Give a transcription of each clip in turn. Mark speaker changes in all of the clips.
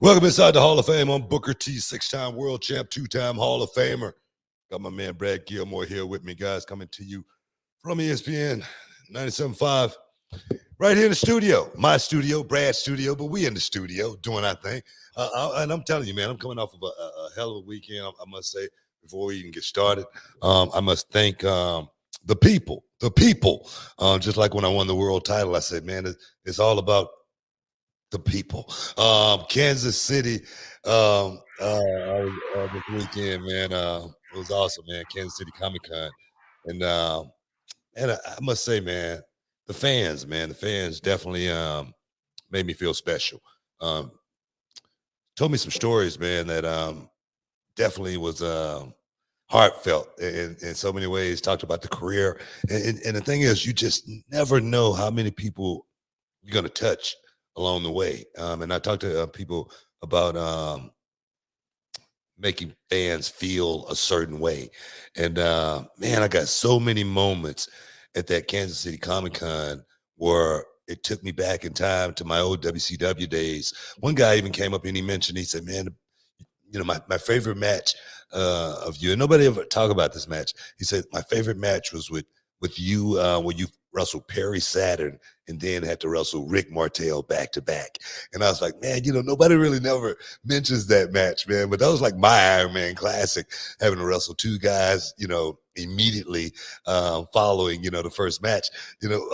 Speaker 1: Welcome inside the Hall of Fame. I'm Booker T, six-time world champ, two-time Hall of Famer. Got my man Brad Gilmore here with me, guys, coming to you from ESPN 97.5. Right here in the studio. My studio, Brad's studio, but we in the studio doing our thing. And I'm telling you, man, I'm coming off of a hell of a weekend, I must say, before we even get started. I must thank the people. Just like when I won the world title, I said, man, it's all about the people. Kansas City this weekend, man. It was awesome, man. Kansas City Comic-Con. And I must say, man, the fans definitely made me feel special. Told me some stories, man, that definitely was heartfelt in so many ways. Talked about the career. And the thing is, you just never know how many people you're going to touch along the way. And I talked to people about making fans feel a certain way. And man, I got so many moments at that Kansas City Comic-Con where it took me back in time to my old WCW days. One guy even came up and he mentioned, he said, man, you know, my favorite match of you, and nobody ever talk about this match. He said, my favorite match was with you when you wrestled Perry Saturn and then had to wrestle Rick Martel back to back. And I was like, man, you know, nobody really never mentions that match, man. But that was like my Iron Man classic, having to wrestle two guys, you know, immediately following, you know, the first match. You know,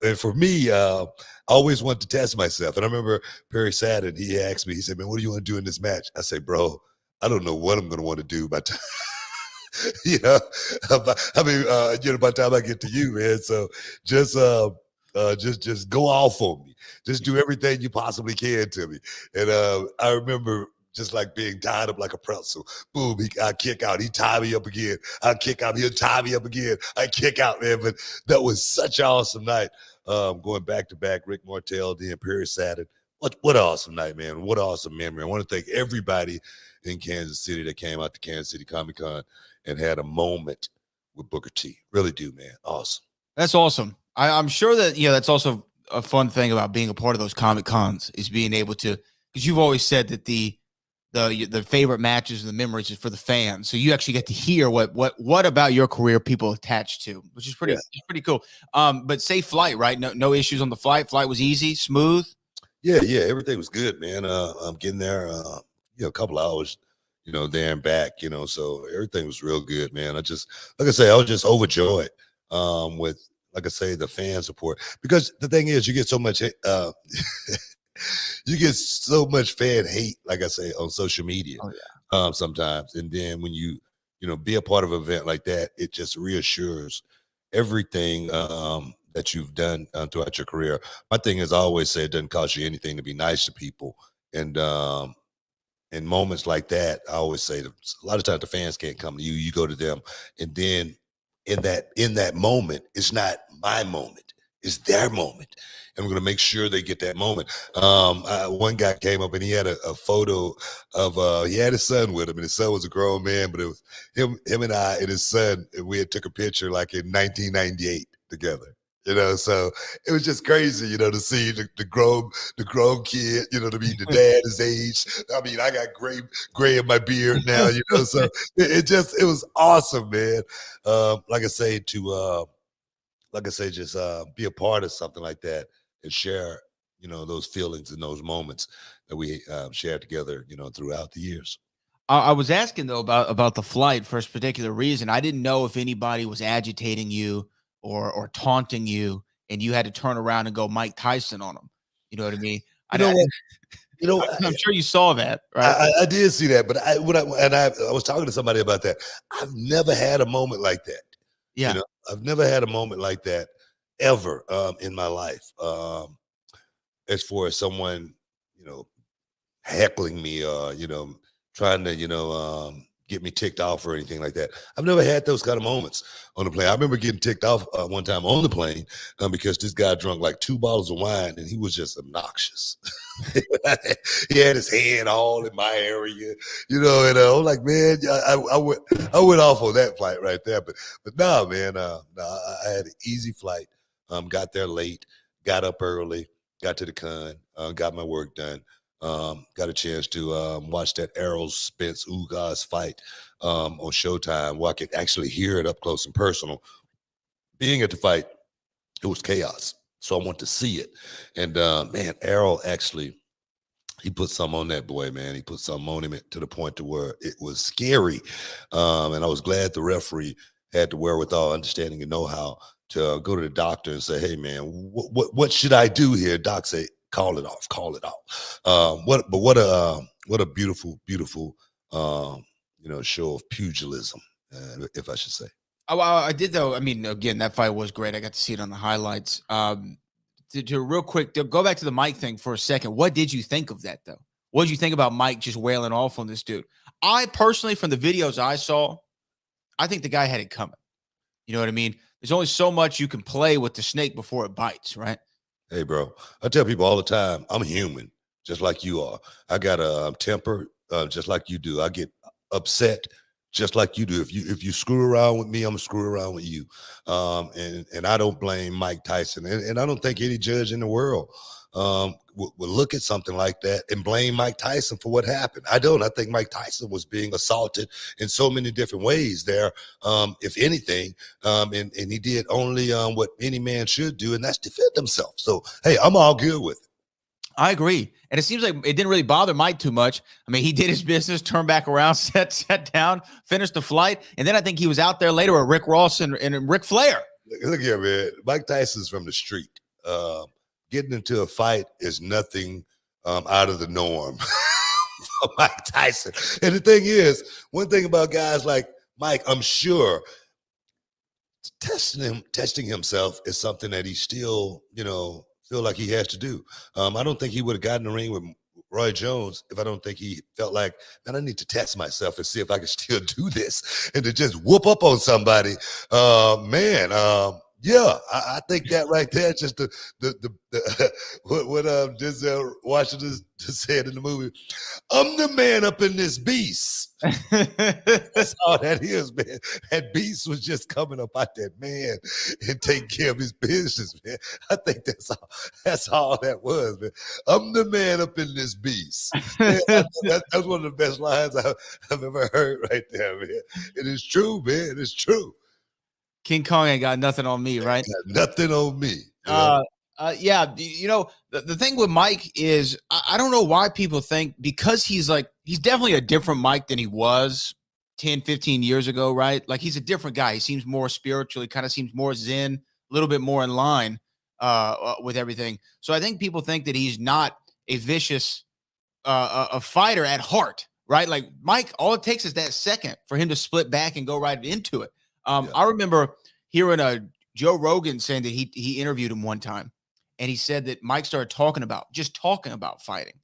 Speaker 1: and for me, I always wanted to test myself. And I remember Perry Saturn, he asked me, he said, man, what do you want to do in this match? I said, bro, I don't know what I'm going to want to do by time. You know, I mean, you know, by the time I get to you, man. So just go off on me. Just do everything you possibly can to me. And I remember just like being tied up like a pretzel. Boom, I kick out. He tie me up again. I kick out. He'll tie me up again. I kick out, man. But that was such an awesome night. Going back to back, Rick Martel, then Perry Saturn. What an awesome night, man. What an awesome memory. I want to thank everybody in Kansas City that came out to Kansas City Comic-Con and had a moment with Booker T. Really do, man. Awesome.
Speaker 2: That's awesome. I'm sure that, you know, that's also a fun thing about being a part of those Comic Cons is being able to, because you've always said that the favorite matches and the memories is for the fans. So you actually get to hear what about your career people attached to, which is pretty cool. But safe flight, right? No issues on the flight. Flight was easy, smooth.
Speaker 1: Yeah, everything was good, man. I'm getting there, you know, a couple hours, you know, there and back, you know, so everything was real good, man. I just, like I say, I was just overjoyed with, like I say, the fan support, because the thing is, you get so much, you get so much fan hate, like I say, on social media.
Speaker 2: Oh, yeah.
Speaker 1: Sometimes, and then when you know, be a part of an event like that, it just reassures everything that you've done throughout your career. My thing is, I always say, it doesn't cost you anything to be nice to people, and in moments like that, I always say that a lot of times the fans can't come to you. You go to them, and then in that moment, it's not my moment, it's their moment, and we're gonna make sure they get that moment. One guy came up and he had a photo of he had his son with him, and his son was a grown man, but it was him and I and his son, and we had took a picture like in 1998 together. You know, so it was just crazy, you know, to see the grown kid, you know, to be the dad his age. I mean, I got gray in my beard now, you know, so it was awesome, man. Like I say, just be a part of something like that and share, you know, those feelings and those moments that we shared together, you know, throughout the years.
Speaker 2: I was asking though about the flight for a particular reason. I didn't know if anybody was agitating you or taunting you, and you had to turn around and go Mike Tyson on them. You know what I mean?
Speaker 1: You know,
Speaker 2: I'm sure you saw that, right?
Speaker 1: I did see that, but I was talking to somebody about that. I've never had a moment like that.
Speaker 2: Yeah.
Speaker 1: You know, I've never had a moment like that ever in my life. As far as someone, you know, heckling me or, you know, trying to, you know, get me ticked off or anything like that. I've never had those kind of moments on the plane. I remember getting ticked off one time on the plane because this guy drank like 2 bottles of wine and he was just obnoxious. He had his hand all in my area, you know, and I'm like, man, I went off on that flight right there. But no, man, no, I had an easy flight. Got there late, got up early, got to the con, got my work done. Got a chance to watch that Errol Spence Ugas fight on Showtime, where I could actually hear it up close and personal. Being at the fight, it was chaos. So I want to see it. And man, Errol actually, he put some on that boy, man. He put something on him to the point to where it was scary. And I was glad the referee had the wherewithal, understanding, and know-how to go to the doctor and say, "Hey, man, what should I do here?" Doc say, "Call it off, call it off." What a beautiful show of pugilism, if I should say.
Speaker 2: Oh, I did though. I mean, again, that fight was great. I got to see it on the highlights. To real quick, to go back to the Mike thing for a second. What did you think of that though? What did you think about Mike just wailing off on this dude? I personally, from the videos I saw, I think the guy had it coming. You know what I mean? There's only so much you can play with the snake before it bites, right?
Speaker 1: Hey, bro, I tell people all the time, I'm human, just like you are. I got a temper, just like you do. I get upset just like you do. If you screw around with me, I'm gonna screw around with you. And I don't blame Mike Tyson, and I don't think any judge in the world would look at something like that and blame Mike Tyson for what happened. I don't. I think Mike Tyson was being assaulted in so many different ways there. If anything, and he did only what any man should do, and that's defend himself. So hey, I'm all good with it.
Speaker 2: I agree. And it seems like it didn't really bother Mike too much. I mean, he did his business, turned back around, sat down, finished the flight. And then I think he was out there later with Rick Ross and Ric Flair.
Speaker 1: Look here, man. Mike Tyson's from the street. Getting into a fight is nothing out of the norm for Mike Tyson. And the thing is, one thing about guys like Mike, I'm sure testing himself is something that he still, feel like he has to do. I don't think he would have gotten in the ring with Roy Jones if I don't think he felt like, man, I need to test myself and see if I can still do this, and to just whoop up on somebody. Yeah, I think that right there, just the what Denzel Washington just said in the movie, "I'm the man up in this beast." That's all that is, man. That beast was just coming up out that man and taking care of his business, man. I think that's all that was, man. I'm the man up in this beast. Man, that's one of the best lines I've ever heard right there, man. It is true, man. It is true.
Speaker 2: King Kong ain't got nothing on me, right?
Speaker 1: Nothing on me.
Speaker 2: Yeah, the thing with Mike is I don't know why people think, because he's definitely a different Mike than he was 10, 15 years ago, right? Like, he's a different guy. He seems more spiritual. He kind of seems more zen, a little bit more in line with everything. So I think people think that he's not a vicious a fighter at heart, right? Like, Mike, all it takes is that second for him to split back and go right into it.
Speaker 1: Yeah.
Speaker 2: I remember hearing Joe Rogan saying that he interviewed him one time, and he said that Mike started talking about fighting,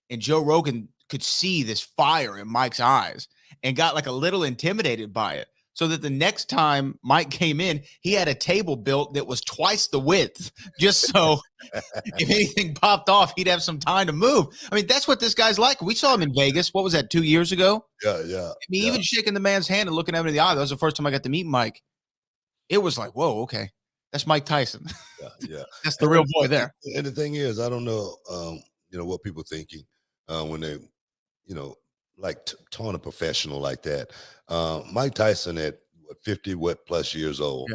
Speaker 2: and Joe Rogan could see this fire in Mike's eyes and got like a little intimidated by it. So that the next time Mike came in, he had a table built that was twice the width, just so if anything popped off, he'd have some time to move. I mean, that's what this guy's like. We saw him in Vegas. What was that, 2 years ago?
Speaker 1: Yeah.
Speaker 2: I mean, even shaking the man's hand and looking at him in the eye. That was the first time I got to meet Mike. It was like, whoa, okay. That's Mike Tyson.
Speaker 1: Yeah.
Speaker 2: That's the real boy there.
Speaker 1: And the thing is, I don't know, what people thinking when they, like taunt a professional like that. Mike Tyson at 50 plus years old,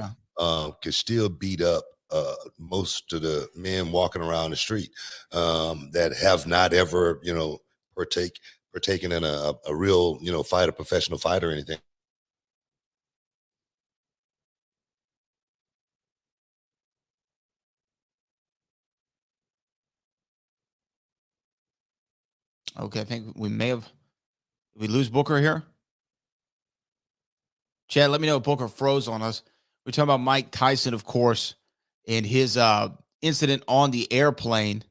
Speaker 1: could still beat up most of the men walking around the street that have not ever, partaken in a real, fight, a professional fight or anything.
Speaker 2: Okay, I think we lose Booker here. Chad, let me know if Booker froze on us. We're talking about Mike Tyson, of course, and his incident on the airplane.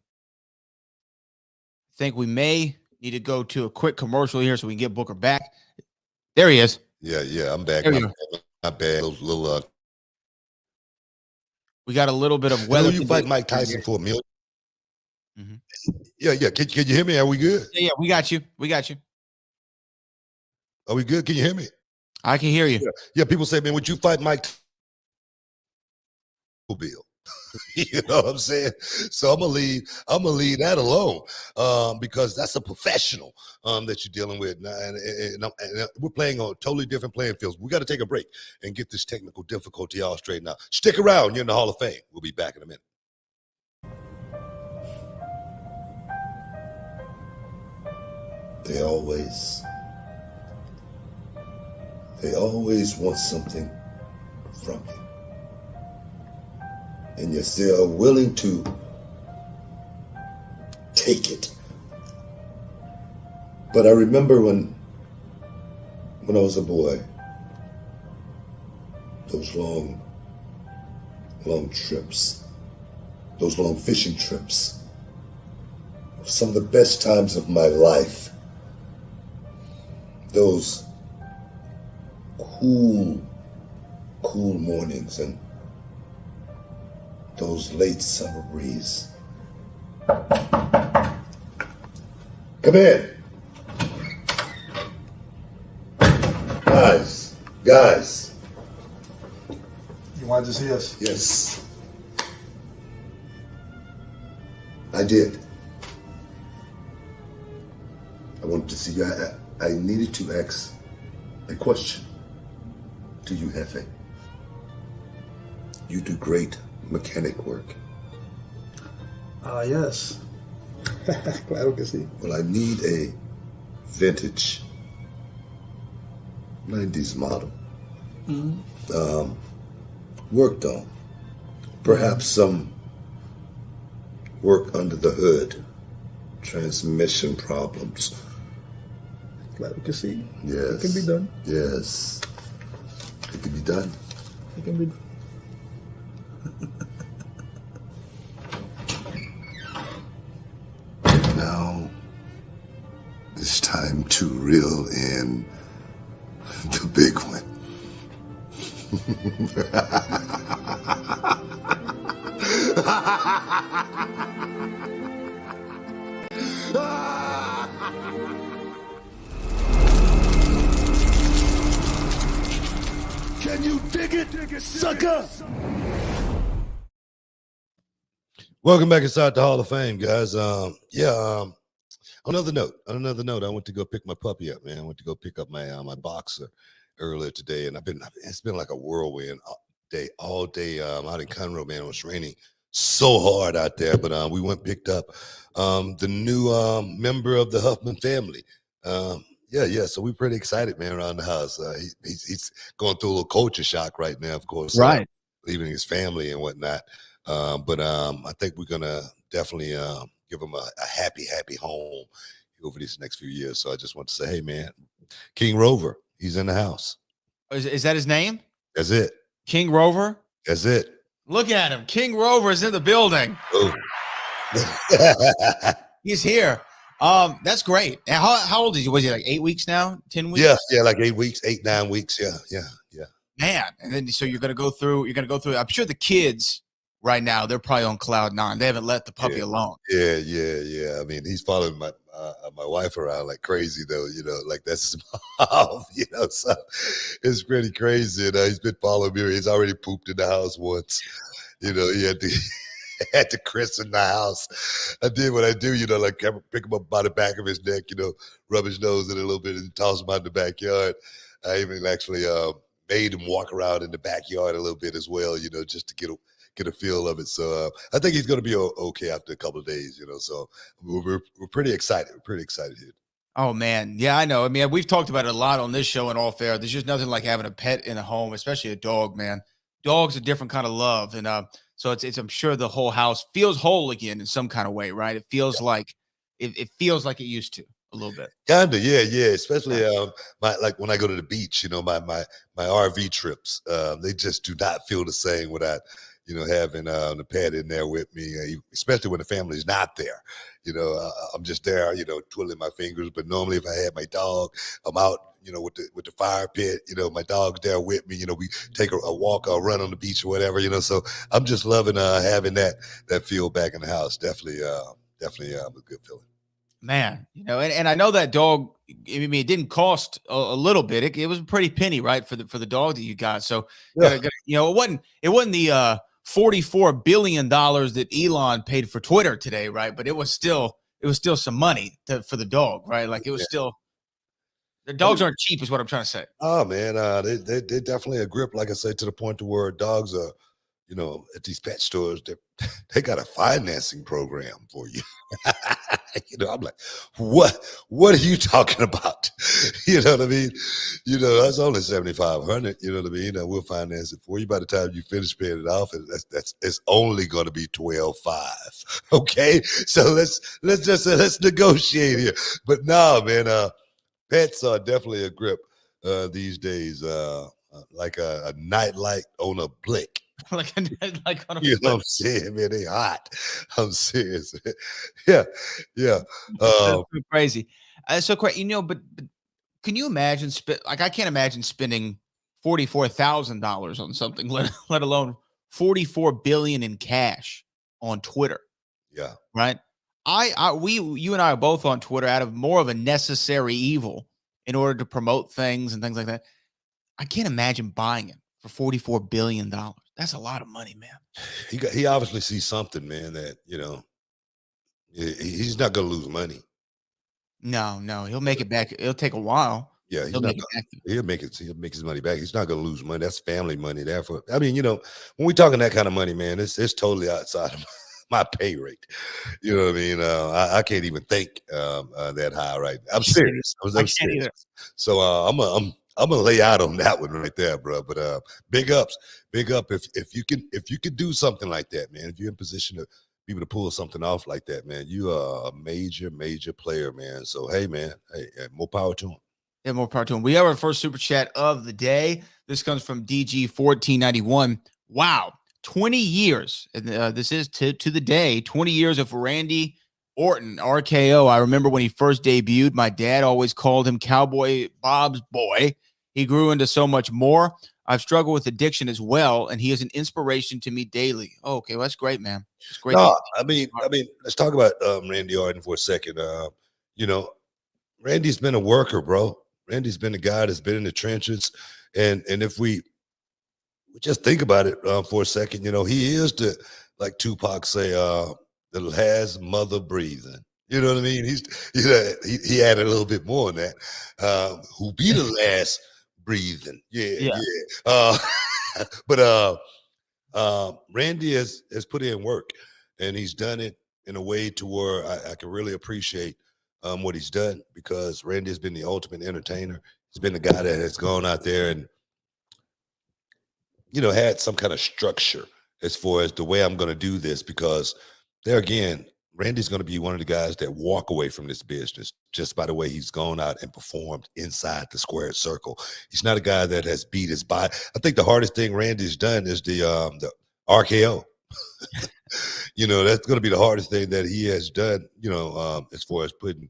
Speaker 2: I think we may need to go to a quick commercial here so we can get Booker back. There he is.
Speaker 1: Yeah, I'm back. My bad.
Speaker 2: We got a little bit of weather.
Speaker 1: You fight Mike Tyson for $1 million?
Speaker 2: Mm-hmm.
Speaker 1: Yeah. Can you hear me? Are we good?
Speaker 2: Yeah, we got you.
Speaker 1: Are we good? Can you hear me?
Speaker 2: I can hear you.
Speaker 1: Yeah. People say, man, would you fight Mike Bill? You know what I'm saying? So I'm gonna leave that alone, because that's a professional that you're dealing with. And we're playing on totally different playing fields. We got to take a break and get this technical difficulty all straightened out. Stick around. You're in the Hall of Fame. We'll be back in a minute. They always want something from you. And yes, they are willing to take it. But I remember when I was a boy, those long trips, those long fishing trips, some of the best times of my life. Those cool mornings and those late summer breeze. Come in. Guys.
Speaker 3: You wanted to see us?
Speaker 1: Yes. I did. I wanted to see you. I needed to ask a question to you, Hefe. You do great mechanic work.
Speaker 3: Yes. Claro que sí.
Speaker 1: Well, I need a vintage 90s model. Worked on. Perhaps some work under the hood. Transmission problems.
Speaker 3: Claro que sí.
Speaker 1: Yes.
Speaker 3: It can be done.
Speaker 1: Yes. It can be done.
Speaker 3: It can be done.
Speaker 1: Now, it's time to reel in the big one. Can you dig it, sucker? Welcome back inside the Hall of Fame, guys. On another note, I went to go pick my puppy up, man. I went to go pick up my boxer earlier today, and it's been like a whirlwind all day out in Conroe, man. It was raining so hard out there, but we went and picked up the new member of the Huffman family. So we're pretty excited, man, around the house. He's going through a little culture shock right now, of course,
Speaker 2: Right.
Speaker 1: leaving his family and whatnot. But I think we're gonna definitely give him a happy home over these next few years. So I just want to say, hey, man, King Rover, he's in the house.
Speaker 2: Is that his name?
Speaker 1: That's it.
Speaker 2: King Rover?
Speaker 1: That's it.
Speaker 2: Look at him. King Rover is in the building.
Speaker 1: Oh.
Speaker 2: He's here. That's great. And how old is he? Was he like 8 weeks now? 10 weeks?
Speaker 1: Yeah, like 8 weeks, 9 weeks. Yeah.
Speaker 2: Man. And then so you're gonna go through. I'm sure the kids right now, they're probably on cloud 9. They haven't let the puppy alone.
Speaker 1: Yeah. I mean, he's following my wife around like crazy, though. You know, like that's his mom. You know, so it's pretty crazy. And he's been following me. He's already pooped in the house once. You know, he had to christen the house. I did what I do. You know, like pick him up by the back of his neck. You know, rub his nose in a little bit and toss him out in the backyard. I even actually made him walk around in the backyard a little bit as well. You know, just to get a feel of it. So I think he's going to be okay after a couple of days, you know, so we're pretty excited. We're pretty excited here.
Speaker 2: Oh, man. Yeah, I know. I mean, we've talked about it a lot on this show and All Fair. There's just nothing like having a pet in a home, especially a dog, man. Dog's a different kind of love. And so it's I'm sure the whole house feels whole again in some kind of way, right? It feels like it feels like it used to a little bit.
Speaker 1: Kinda, yeah. Especially like when I go to the beach, you know, my RV trips, they just do not feel the same without, you know, having the pet in there with me, especially when the family's not there. You know, I'm just there, you know, twiddling my fingers. But normally, if I had my dog, I'm out, you know, with the fire pit. You know, my dog's there with me. You know, we take a walk or run on the beach or whatever. You know, so I'm just loving having that feel back in the house. Definitely a good feeling.
Speaker 2: Man, you know, and I know that dog. I mean, it didn't cost a little bit. It was a pretty penny, right, for the dog that you got. So,
Speaker 1: Yeah.
Speaker 2: you know, it wasn't the $44 billion that Elon paid for Twitter today, right? But it was still some money for the dog, right? Like it was still, the dogs aren't cheap, is what I'm trying to say.
Speaker 1: Oh man, they definitely a grip, like I said, to the point to where dogs are, at these pet stores, they got a financing program for you. I'm like, what are you talking about? You know what I mean? That's only 7,500. You know what I mean? And we'll finance it for you. By the time you finish paying it off, it's only going to be 12,500. Okay, so let's negotiate here. But no, man, pets are definitely a grip these days. Like a nightlight on a blick.
Speaker 2: like on a
Speaker 1: You know what I'm saying, man? They hot. I'm serious. Yeah, yeah.
Speaker 2: That's so crazy. So crazy, but can you imagine I can't imagine spending $44,000 on something, let alone 44 billion in cash on Twitter,
Speaker 1: Yeah.
Speaker 2: right? You and I are both on Twitter out of more of a necessary evil in order to promote things and things like that. I can't imagine buying it for $44 billion. That's a lot of money, man.
Speaker 1: He obviously sees something, man, that he's not gonna lose money.
Speaker 2: No, he'll make it back. It'll take a while.
Speaker 1: Yeah,
Speaker 2: He'll make it back.
Speaker 1: he'll make his money back. He's not gonna lose money. That's family money. Therefore, I mean, when we're talking that kind of money, man, it's totally outside of my pay rate. You know what I mean? I can't even think that high right now. I'm serious. I'm serious. So I'm gonna lay out on that one right there, bro. But big up if you can do something like that, man. If you're in position to be able to pull something off like that, man, you are a major player, man. So hey, man, more power to him.
Speaker 2: Yeah, more power to him. We have our first super chat of the day. This comes from DG1491. Wow, 20 years. And this is to the day, 20 years of Randy Orton, RKO. I remember when he first debuted, my dad always called him Cowboy Bob's boy. He grew into so much more. I've struggled with addiction as well, and he is an inspiration to me daily. Oh, okay, well, that's great, man. It's great.
Speaker 1: No, I mean, let's talk about Randy Orton for a second. Randy's been a worker, bro. Randy's been a guy that's been in the trenches, and if we just think about it for a second, he is like Tupac say, the last mother breathing. You know what I mean? He added a little bit more on that. Who be the last breathing? Yeah. But Randy has put in work, and he's done it in a way to where I can really appreciate what he's done, because Randy has been the ultimate entertainer. He's been the guy that has gone out there and had some kind of structure as far as the way I'm going to do this, because there again, Randy's going to be one of the guys that walk away from this business just by the way he's gone out and performed inside the squared circle. He's not a guy that has beat his body. I think the hardest thing Randy's done is the RKO. That's going to be the hardest thing that he has done, as far as putting,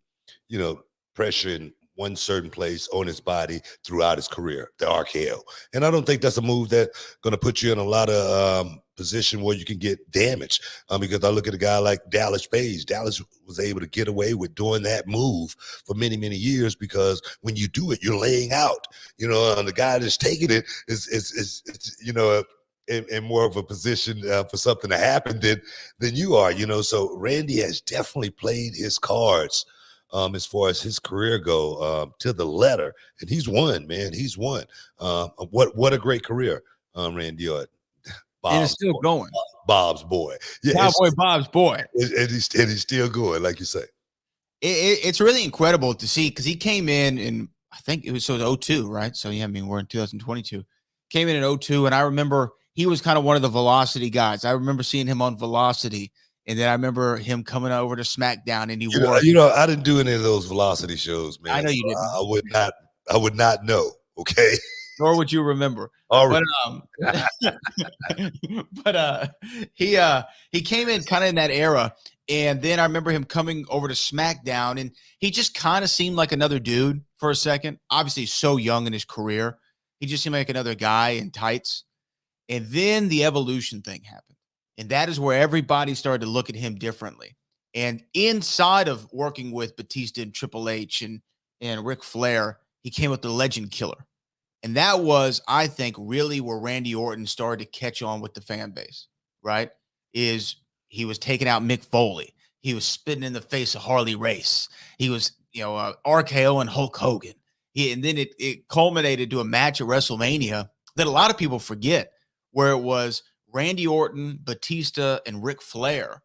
Speaker 1: pressure in one certain place on his body throughout his career, the RKO. And I don't think that's a move that's going to put you in a lot of position where you can get damaged. Because I look at a guy like Dallas Page. Dallas was able to get away with doing that move for many, many years, because when you do it, you're laying out, and the guy that's taking it is in more of a position for something to happen than you are, So Randy has definitely played his cards as far as his career go to the letter, and he's won, man. He's won. What a great career, Randy Orton.
Speaker 2: And it's still going.
Speaker 1: Bob's boy. Yeah,
Speaker 2: Cowboy Bob's boy.
Speaker 1: And he's still going, like you say.
Speaker 2: It's really incredible to see, because he came in I think it was 02, right? So yeah, I mean, we're in 2022. Came in 02, and I remember he was kind of one of the Velocity guys. I remember seeing him on Velocity, and then I remember him coming over to SmackDown, and he wore.
Speaker 1: I didn't do any of those Velocity shows, man.
Speaker 2: I know you didn't.
Speaker 1: I would not know. Okay.
Speaker 2: Nor would you remember.
Speaker 1: All right.
Speaker 2: But he came in kind of in that era, and then I remember him coming over to SmackDown, and he just kind of seemed like another dude for a second. Obviously, so young in his career, he just seemed like another guy in tights. And then the evolution thing happened, and that is where everybody started to look at him differently. And inside of working with Batista and Triple H and Ric Flair, he came with the Legend Killer. And that was, I think, really where Randy Orton started to catch on with the fan base. right, is he was taking out Mick Foley. He was spitting in the face of Harley Race. He was, RKO and Hulk Hogan. And then it culminated to a match at WrestleMania that a lot of people forget, where it was Randy Orton, Batista, and Ric Flair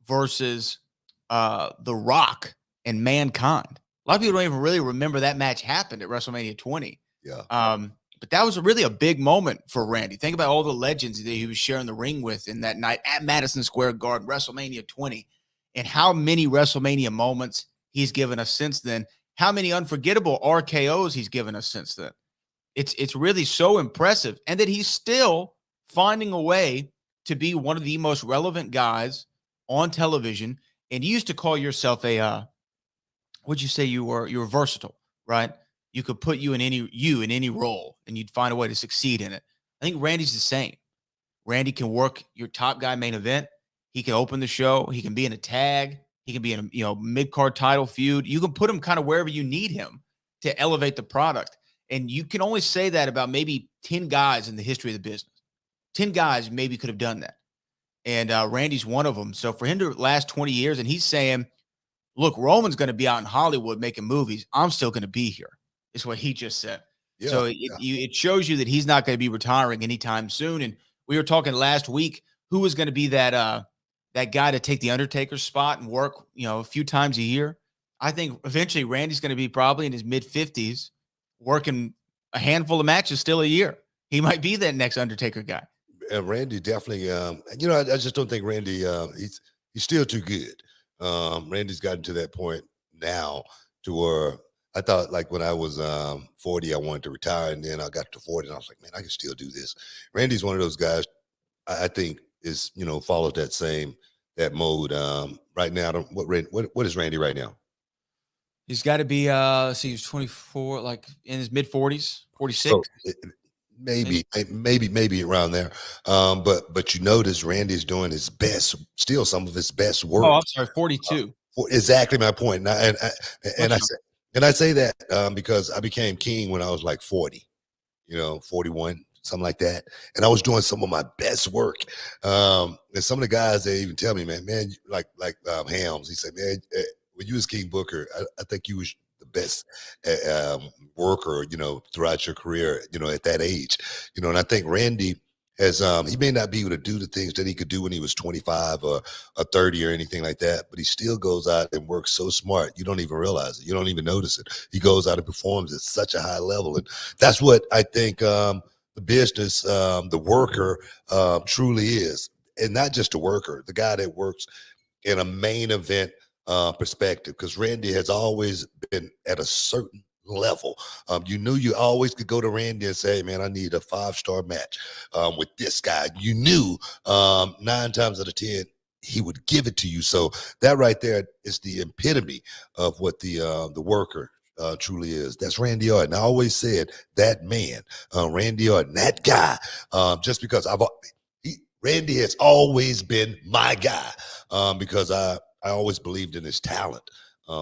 Speaker 2: versus The Rock and Mankind. A lot of people don't even really remember that match happened at WrestleMania 20.
Speaker 1: Yeah.
Speaker 2: But that was really a big moment for Randy. Think about all the legends that he was sharing the ring with in that night at Madison Square Garden, WrestleMania 20, and how many WrestleMania moments he's given us since then. How many unforgettable RKOs he's given us since then. It's really so impressive. And that he's still finding a way to be one of the most relevant guys on television. And you used to call yourself what'd you say you were? You were versatile, right? You could put you in any role and you'd find a way to succeed in it. I think Randy's the same. Randy can work your top guy main event. He can open the show. He can be in a tag. He can be in a mid-card title feud. You can put him kind of wherever you need him to elevate the product. And you can only say that about maybe 10 guys in the history of the business. 10 guys maybe could have done that. And Randy's one of them. So for him to last 20 years, and he's saying, look, Roman's going to be out in Hollywood making movies. I'm still going to be here, is what he just said. Yeah, so it shows you that he's not going to be retiring anytime soon. And we were talking last week, who was going to be that guy to take the Undertaker's spot and work, a few times a year. I think eventually Randy's going to be probably in his mid-50s working a handful of matches still a year. He might be that next Undertaker guy.
Speaker 1: Randy definitely, I just don't think Randy, he's still too good. Randy's gotten to that point now to where I thought, like, when I was 40, I wanted to retire, and then I got to 40 and I was like, man, I can still do this. Randy's one of those guys I think is, follows that mode. Right now, what is Randy right now?
Speaker 2: He's got to be he's 24, like in his mid 40s, 46.
Speaker 1: So, maybe around there. But you notice Randy's doing his best, still some of his best work.
Speaker 2: Oh, I'm sorry, 42.
Speaker 1: Exactly my point. And I say that because I became king when I was like 40, 41, something like that. And I was doing some of my best work. And some of the guys, they even tell me, man, like Hams, he said, man, when you was King Booker, I think you was the best worker, throughout your career, at that age, and I think Randy has, he may not be able to do the things that he could do when he was 25 or 30 or anything like that, but he still goes out and works so smart. You don't even realize it. You don't even notice it. He goes out and performs at such a high level. And that's what I think the business, the worker truly is. And not just a worker, the guy that works in a main event perspective, because Randy has always been at a certain level. You knew you always could go to Randy and say, man, I need a 5-star match with this guy. You knew 9 times out of 10 he would give it to you. So that right there is the epitome of what the worker truly is. That's Randy Orton. I always said that man, Randy Orton, that guy, just because Randy has always been my guy, because I always believed in his talent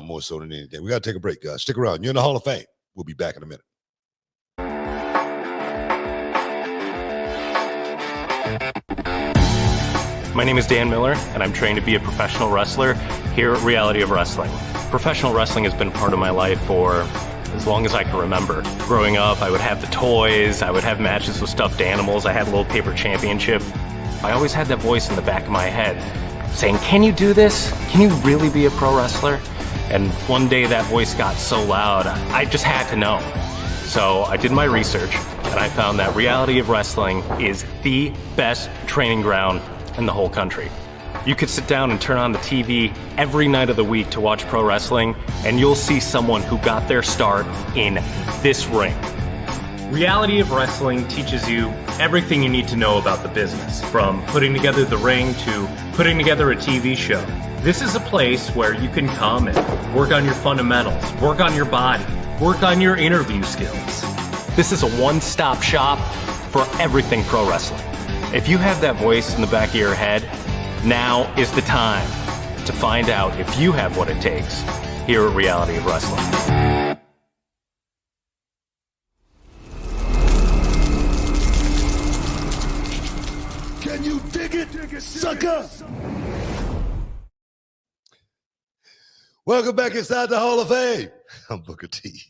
Speaker 1: more so than anything. We got to take a break, guys. Stick around. You're in the Hall of Fame. We'll be back in a minute.
Speaker 4: My name is Dan Miller, and I'm trained to be a professional wrestler here at Reality of Wrestling. Professional wrestling has been a part of my life for as long as I can remember. Growing up, I would have the toys. I would have matches with stuffed animals. I had a little paper championship. I always had that voice in the back of my head saying, can you do this? Can you really be a pro wrestler? And one day that voice got so loud, I just had to know. So I did my research, and I found that Reality of Wrestling is the best training ground in the whole country. You could sit down and turn on the TV every night of the week to watch pro wrestling, and you'll see someone who got their start in this ring. Reality of Wrestling teaches you everything you need to know about the business, from putting together the ring to putting together a TV show. This is a place where you can come and work on your fundamentals, work on your body, work on your interview skills. This is a one-stop shop for everything pro wrestling. If you have that voice in the back of your head, now is the time to find out if you have what it takes here at Reality of Wrestling.
Speaker 1: Can you dig it? sucker. Welcome back inside the Hall of Fame. I'm Booker T.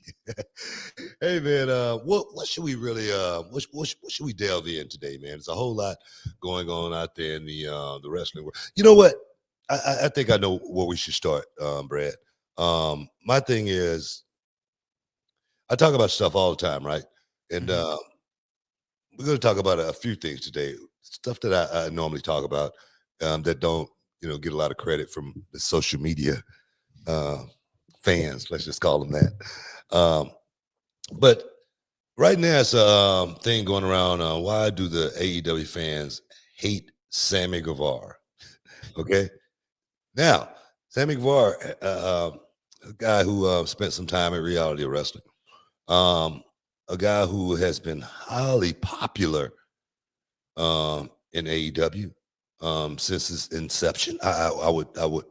Speaker 1: Hey man, what should we really what should we delve in today, man? There's a whole lot going on out there in the wrestling world. You know what? I think I know where we should start, Brad. My thing is, I talk about stuff all the time, right? And we're going to talk about a few things today. Stuff that I normally talk about that don't, get a lot of credit from the social media fans. Let's just call them that. But right now, it's a thing going around. Why do the AEW fans hate Sammy Guevara? Okay. Now, Sammy Guevara, a guy who spent some time at Reality of Wrestling, a guy who has been highly popular in AEW since its inception. I would.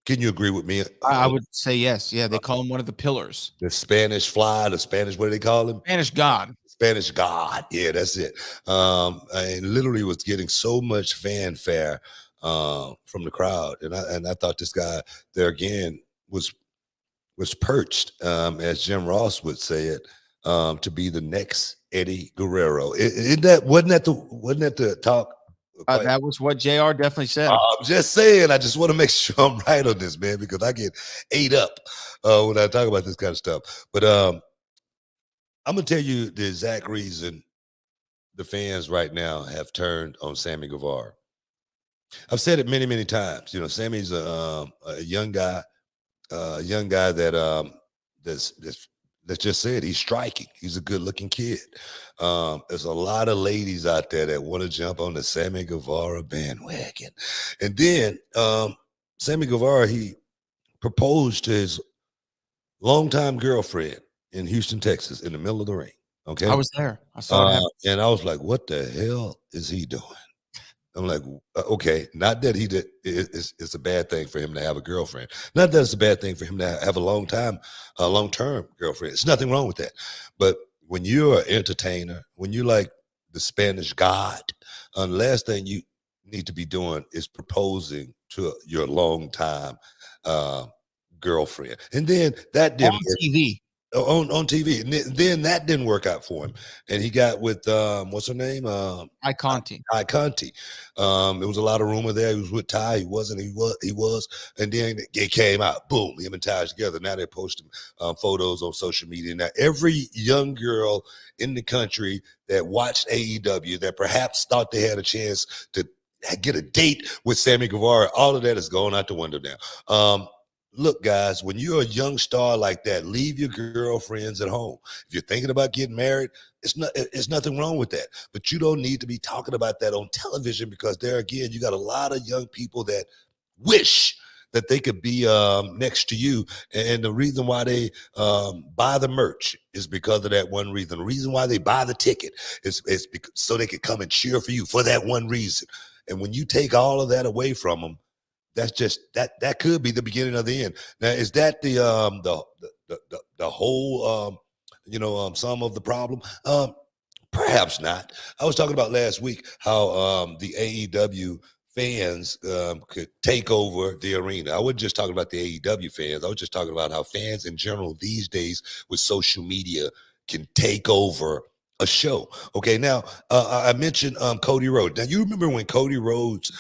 Speaker 1: Can you agree with me?
Speaker 2: I would say yes. Yeah, they call him one of the pillars.
Speaker 1: The Spanish Fly, the Spanish, what do they call him?
Speaker 2: Spanish God.
Speaker 1: Spanish God. Yeah, that's it. And literally was getting so much fanfare from the crowd, and I thought this guy there again was perched, as Jim Ross would say it, to be the next Eddie Guerrero. Wasn't that the talk?
Speaker 2: That was what JR definitely said.
Speaker 1: I'm just saying. I just want to make sure I'm right on this, man, because I get ate up when I talk about this kind of stuff. But I'm gonna tell you the exact reason the fans right now have turned on Sammy Guevara. I've said it many, many times. Sammy's a young guy, that let's just say it. He's striking. He's a good-looking kid. There's a lot of ladies out there that want to jump on the Sammy Guevara bandwagon. And then Sammy Guevara, he proposed to his longtime girlfriend in Houston, Texas, in the middle of the ring. Okay,
Speaker 2: I was there. I saw that,
Speaker 1: and I was like, "What the hell is he doing?" I'm like, okay, not that it's a bad thing for him to have a girlfriend. Not that it's a bad thing for him to have a long-term girlfriend. There's nothing wrong with that. But when you're an entertainer, when you're like the Spanish God, the last thing you need to be doing is proposing to your long-time girlfriend. And then that didn't
Speaker 2: on TV.
Speaker 1: On TV. And then that didn't work out for him. And he got with what's her name?
Speaker 2: Conti.
Speaker 1: Conti. There was a lot of rumor there. He was with Ty. He wasn't. He was. And then it came out. Boom. Him and Ty's together. Now they're posting photos on social media. Now every young girl in the country that watched AEW that perhaps thought they had a chance to get a date with Sammy Guevara, all of that is going out the window now. Look, guys, when you're a young star like that, leave your girlfriends at home. If you're thinking about getting married, it's nothing wrong with that. But you don't need to be talking about that on television, because there again, you got a lot of young people that wish that they could be next to you. And the reason why they buy the merch is because of that one reason. The reason why they buy the ticket is because, so they could come and cheer for you for that one reason. And when you take all of that away from them, that's just that could be the beginning of the end. Now, is that the whole sum of the problem? Perhaps not. I was talking about last week how the AEW fans could take over the arena. I wasn't just talking about the AEW fans. I was just talking about how fans in general these days with social media can take over a show. Okay, now I mentioned Cody Rhodes. Now you remember when Cody Rhodes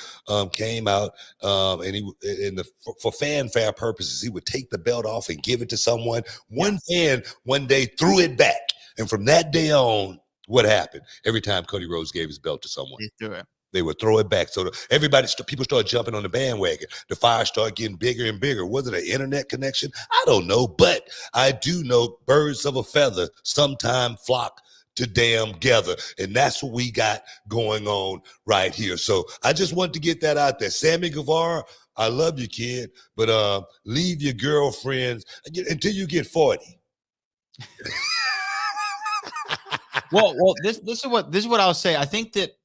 Speaker 1: came out and for fanfare purposes, he would take the belt off and give it to someone. One fan one day threw it back, and from that day on, what happened? Every time Cody Rhodes gave his belt to someone, they would throw it back. So people started jumping on the bandwagon. The fire started getting bigger and bigger. Was it an internet connection? I don't know, but I do know birds of a feather sometimes flock together, and that's what we got going on right here. So I just want to get that out there. Sammy Guevara, I love you, kid, but leave your girlfriends until you get 40.
Speaker 2: Well, this is what I'll say. I think that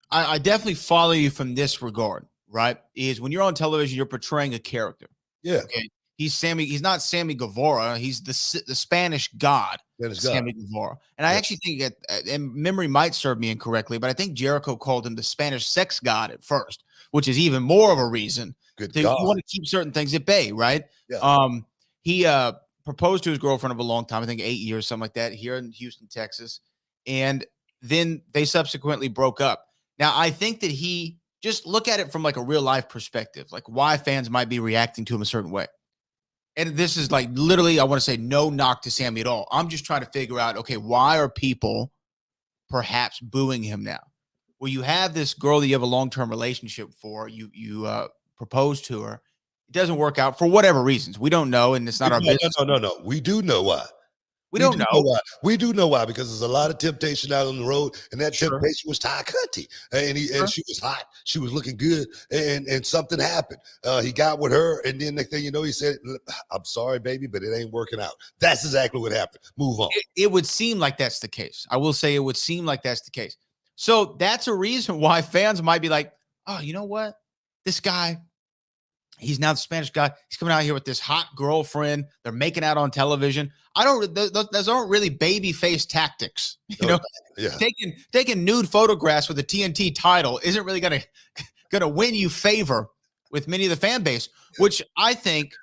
Speaker 2: I definitely follow you from this regard, right? Is when you're on television, you're portraying a character.
Speaker 1: Yeah.
Speaker 2: Okay. He's not Sammy Guevara. He's the Spanish God.
Speaker 1: Spanish God.
Speaker 2: Sammy Guevara. And I actually think that, and memory might serve me incorrectly, but I think Jericho called him the Spanish sex god at first, which is even more of a reason
Speaker 1: Good
Speaker 2: to
Speaker 1: God.
Speaker 2: you want to keep certain things at bay, right?
Speaker 1: Yeah.
Speaker 2: He proposed to his girlfriend of a long time, I think 8 years, something like that, here in Houston, Texas. And then they subsequently broke up. Now, I think that he just look at it from like a real life perspective, like why fans might be reacting to him a certain way. And this is like literally, I want to say no knock to Sammy at all. I'm just trying to figure out, okay, why are people perhaps booing him now? Well, you have this girl that you have a long-term relationship for. You propose to her. It doesn't work out for whatever reasons. We don't know, and it's not our business.
Speaker 1: No. We do know why.
Speaker 2: We don't know.
Speaker 1: Why. We do know why, because there's a lot of temptation out on the road, and that
Speaker 2: Sure.
Speaker 1: temptation was Ty Cunty. And she was hot. She was looking good, and something happened. He got with her, and then next thing you know, he said, "I'm sorry, baby, but it ain't working out." That's exactly what happened. Move on.
Speaker 2: It would seem like that's the case. I will say it would seem like that's the case. So that's a reason why fans might be like, oh, you know what? This guy, he's now the Spanish guy. He's coming out here with this hot girlfriend. They're making out on television. Those aren't really baby face tactics. You know,
Speaker 1: Yeah.
Speaker 2: taking nude photographs with a TNT title isn't really gonna win you favor with many of the fan base, which I think,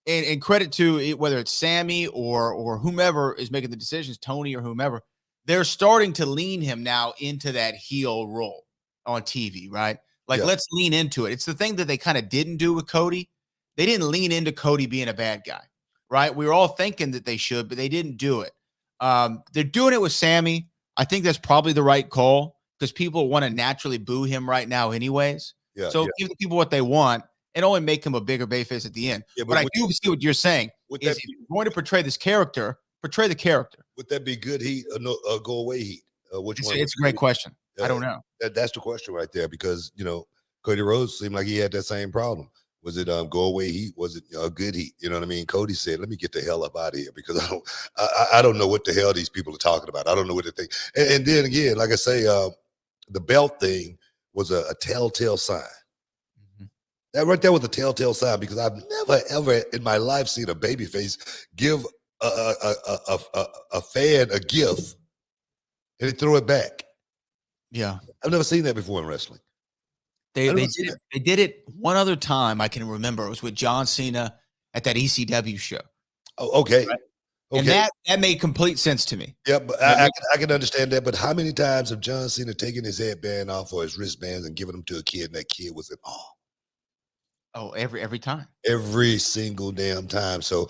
Speaker 2: and credit to it, whether it's Sammy or whomever is making the decisions, Tony or whomever, they're starting to lean him now into that heel role on TV, right? Like, let's lean into it. It's the thing that they kind of didn't do with Cody. They didn't lean into Cody being a bad guy, right? We were all thinking that they should, but they didn't do it. They're doing it with Sammy. I think that's probably the right call because people want to naturally boo him right now anyways. So give the people what they want and only make him a bigger bayface at the end. Yeah, but I do see what you're saying. Is if you're going to portray this character, portray the character.
Speaker 1: Would that be good heat or no, go away heat? Which one?
Speaker 2: It's a great question. I don't know.
Speaker 1: That's the question right there, because Cody Rhodes seemed like he had that same problem. Was it go away heat? Was it good heat? You know what I mean? Cody said, "Let me get the hell up out of here because I don't know what the hell these people are talking about. I don't know what they think." And then again, like I say, the belt thing was a telltale sign. That right there was a telltale sign, because I've never ever in my life seen a babyface give a fan a gift and they throw it back.
Speaker 2: Yeah,
Speaker 1: I've never seen that before in wrestling.
Speaker 2: They did it one other time I can remember. It was with John Cena at that ECW show.
Speaker 1: Oh, okay.
Speaker 2: Right?
Speaker 1: Okay.
Speaker 2: And that made complete sense to me.
Speaker 1: Yeah, but I can understand that. But how many times have John Cena taken his headband off or his wristbands and given them to a kid, and that kid was in awe?
Speaker 2: Oh, every time.
Speaker 1: Every single damn time. So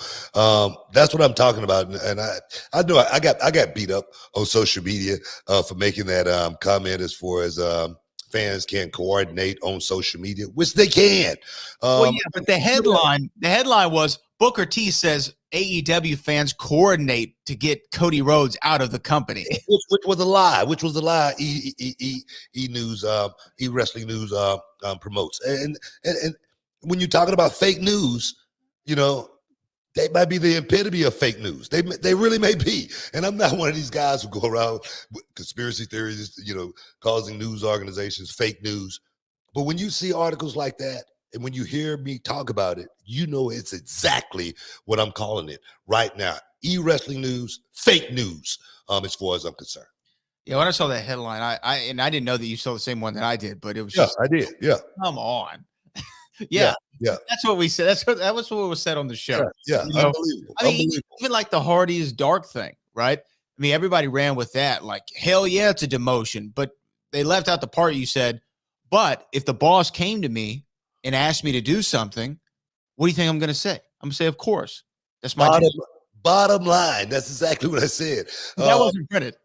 Speaker 1: that's what I'm talking about. And I know I got beat up on social media for making that comment as far as fans can't coordinate on social media, which they can.
Speaker 2: Well, yeah, but the headline was Booker T says AEW fans coordinate to get Cody Rhodes out of the company,
Speaker 1: which was a lie. E Wrestling News promotes, and when you're talking about fake news, they might be the epitome of fake news. They really may be. And I'm not one of these guys who go around with conspiracy theories, causing news organizations fake news. But when you see articles like that, and when you hear me talk about it, it's exactly what I'm calling it right now. E-Wrestling News, fake news, as far as I'm concerned.
Speaker 2: Yeah, when I saw that headline, I didn't know that you saw the same one that I did, but it was
Speaker 1: I did. Yeah.
Speaker 2: Come on. Yeah. That's what we said. That was what was said on the show.
Speaker 1: Yeah. Unbelievable.
Speaker 2: I mean, even like the Hardy's dark thing, right? I mean, everybody ran with that. Like, hell yeah, it's a demotion. But they left out the part you said, but if the boss came to me and asked me to do something, what do you think I'm going to say? I'm going to say, of course. That's my
Speaker 1: bottom line. That's exactly what I said.
Speaker 2: That wasn't printed.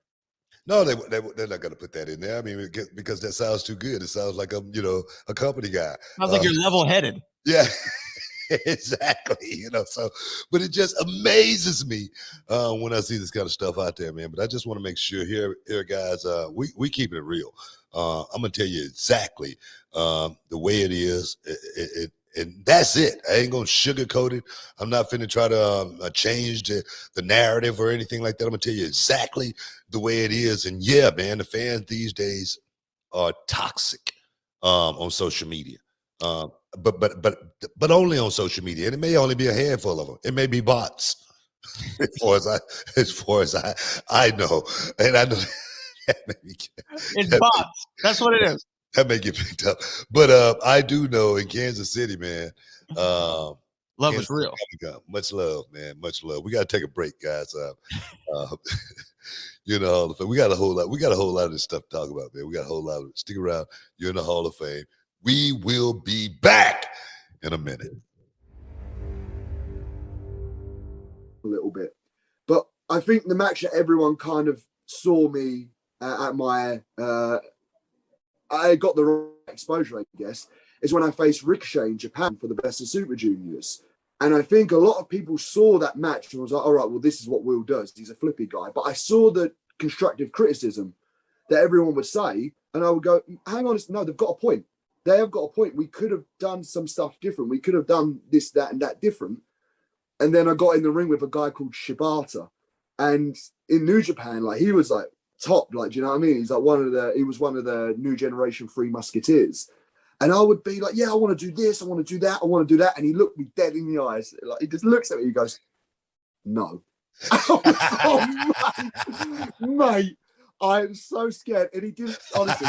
Speaker 1: No, they're not going to put that in there. I mean, because that sounds too good. It sounds like I'm, a company guy.
Speaker 2: Sounds like you're level-headed.
Speaker 1: Yeah, exactly. But it just amazes me when I see this kind of stuff out there, man. But I just want to make sure here, guys, we keep it real. I'm gonna tell you exactly the way it is. And that's it. I ain't gonna sugarcoat it. I'm not finna try to change the narrative or anything like that. I'm gonna tell you exactly the way it is. And yeah, man, the fans these days are toxic on social media. But only on social media. And it may only be a handful of them. It may be bots. as far as I know, and I know that
Speaker 2: It's
Speaker 1: that may,
Speaker 2: bots. That's what it is.
Speaker 1: that may get picked up, but I do know in Kansas City, man.
Speaker 2: Love
Speaker 1: Kansas
Speaker 2: is real.
Speaker 1: City, much love, man. Much love. We got to take a break, guys. You're in the Hall of Fame. We got a whole lot. We got a whole lot of this stuff to talk about, man. We got a whole lot of it. Stick around. You're in the Hall of Fame. We will be back in a minute.
Speaker 5: A little bit, but I think the match that everyone kind of saw me at my I got the right exposure, I guess, is when I faced Ricochet in Japan for the Best of Super Juniors. And I think a lot of people saw that match and was like, all right, well, this is what Will does. He's a flippy guy. But I saw the constructive criticism that everyone would say, and I would go, hang on, no, they've got a point. They have got a point. We could have done some stuff different. We could have done this, that, and that different. And then I got in the ring with a guy called Shibata. And in New Japan, like, he was like top, like, do you know what I mean? He's like he was one of the new generation Three Musketeers. And I would be like, yeah, I want to do this, I want to do that, I want to do that. And he looked me dead in the eyes. Like, he just looks at me, he goes, no. Oh, mate, I am so scared. And he didn't, honestly,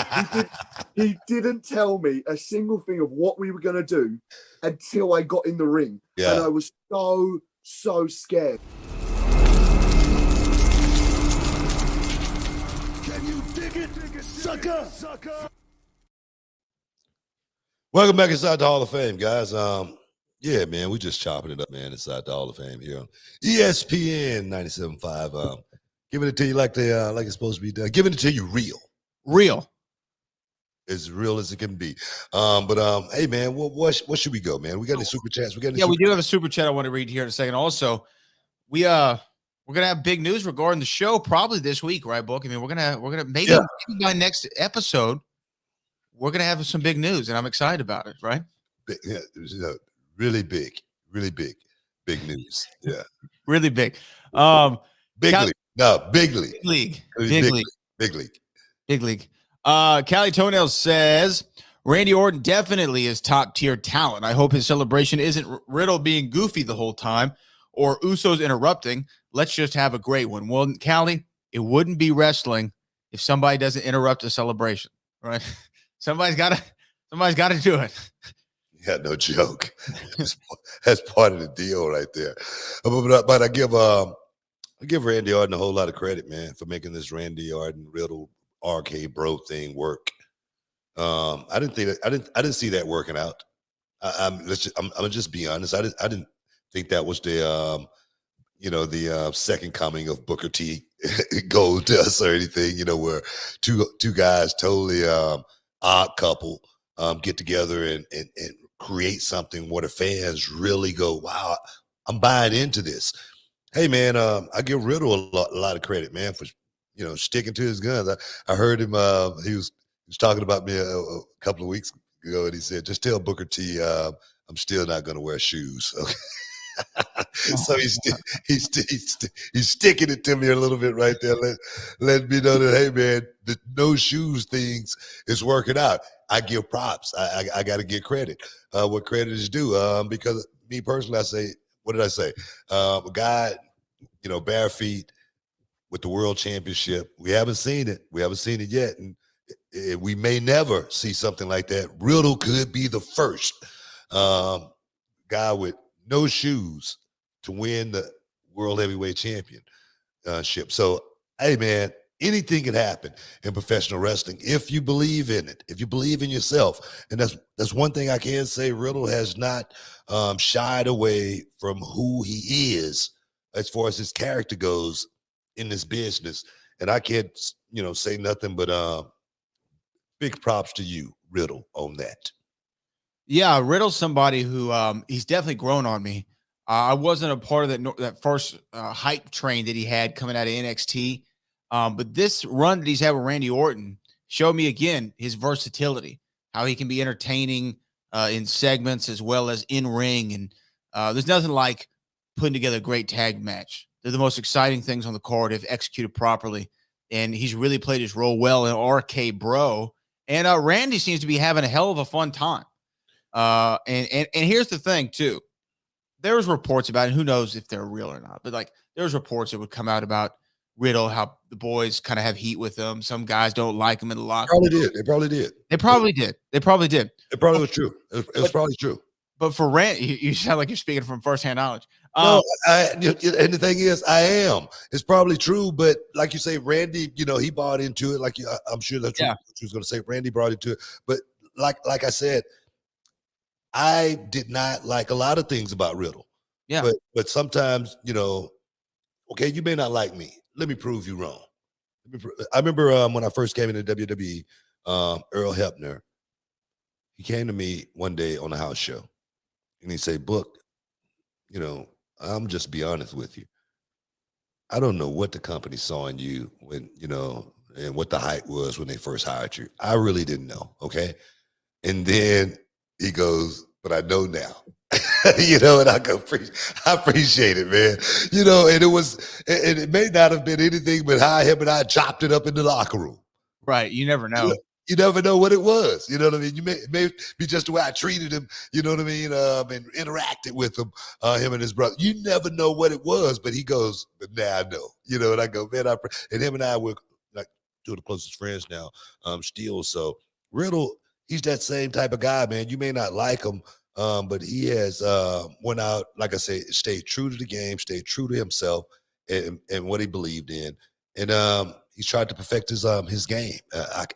Speaker 5: he didn't tell me a single thing of what we were going to do until I got in the ring.
Speaker 1: Yeah.
Speaker 5: And I was so scared.
Speaker 1: Can you dig it, sucker? Welcome back inside the Hall of Fame, guys. Yeah, man, we just chopping it up, man, inside the Hall of Fame here on ESPN 97.5. Giving it to you like it's supposed to be done. Giving it to you real, as real as it can be. But hey, man, what should we go, man? We got any super chats?
Speaker 2: We do have a super chat I want to read here in a second. Also, we're gonna have big news regarding the show probably this week, right, Book? I mean, we're gonna maybe by next episode, we're gonna have some big news, and I'm excited about it, right?
Speaker 1: Really big news. Yeah,
Speaker 2: really big.
Speaker 1: Big league. No, big league.
Speaker 2: Big league. Callie Toenail says Randy Orton definitely is top tier talent. I hope his celebration isn't Riddle being goofy the whole time or Usos interrupting. Let's just have a great one. Well, Callie, it wouldn't be wrestling if somebody doesn't interrupt a celebration, right? Somebody's got to do it.
Speaker 1: Yeah, no joke. That's part of the deal right there. But I give Randy Orton a whole lot of credit, man, for making this Randy Orton Riddle RK Bro thing work. I didn't see that working out. I'm gonna just be honest. I didn't think that was the second coming of Booker T Gold Dust or anything. Where two guys totally odd couple get together and create something where the fans really go, wow, I'm buying into this. Hey, man, I give Riddle a lot of credit, man, for sticking to his guns. I heard him. He was talking about me a couple of weeks ago, and he said, "Just tell Booker T, I'm still not going to wear shoes." Okay. So he's sticking it to me a little bit right there. Let me know that, hey, man, the no shoes things is working out. I give props. I got to give credit. What credit is due. Because me personally, I say, what did I say? A guy, bare feet with the world championship. We haven't seen it. We haven't seen it yet. And we may never see something like that. Riddle could be the first guy with no shoes to win the world heavyweight championship. So, hey, man, anything can happen in professional wrestling if you believe in it, if you believe in yourself. And that's one thing I can say. Riddle has not shied away from who he is as far as his character goes in this business. And I can't, say nothing but big props to you, Riddle, on that.
Speaker 2: Yeah, Riddle's somebody who he's definitely grown on me. I wasn't a part of that first hype train that he had coming out of NXT. But this run that he's had with Randy Orton showed me again his versatility, how he can be entertaining in segments as well as in ring. And there's nothing like putting together a great tag match. They're the most exciting things on the card if executed properly. And he's really played his role well in RK Bro. And Randy seems to be having a hell of a fun time. And here's the thing too. there's reports about it. Who knows if they're real or not? But like, there's reports that would come out about Riddle, how the boys kind of have heat with him. Some guys don't like him in the locker room.
Speaker 1: Probably did. They probably did.
Speaker 2: They probably did. They probably did.
Speaker 1: It probably was true. It was probably true.
Speaker 2: But for Randy, you sound like you're speaking from firsthand knowledge.
Speaker 1: No, and the thing is, I am. It's probably true, but like you say, Randy, he bought into it. Like I'm sure that's what you was going to say. Randy brought into it, but like I said, I did not like a lot of things about Riddle.
Speaker 2: Yeah.
Speaker 1: But sometimes, okay, you may not like me. Let me prove you wrong. I remember when I first came into WWE, Earl Hebner, he came to me one day on a house show, and he said, "Book, I'm just be honest with you. I don't know what the company saw in you when, and what the hype was when they first hired you. I really didn't know." Okay. And then he goes, "But I know now." And I go, I appreciate it, man. And it may not have been anything but how him and I chopped it up in the locker room.
Speaker 2: Right. You never know.
Speaker 1: You never know what it was. You know what I mean? It may be just the way I treated him, you know what I mean? And interacted with him, him and his brother. You never know what it was, but he goes, "But now I know." And I go, "Man, and him and I were like two of the closest friends now, still. So Riddle, he's that same type of guy, man. You may not like him, but he has went out, like I say, stayed true to the game, stayed true to himself and what he believed in. And he's tried to perfect his game.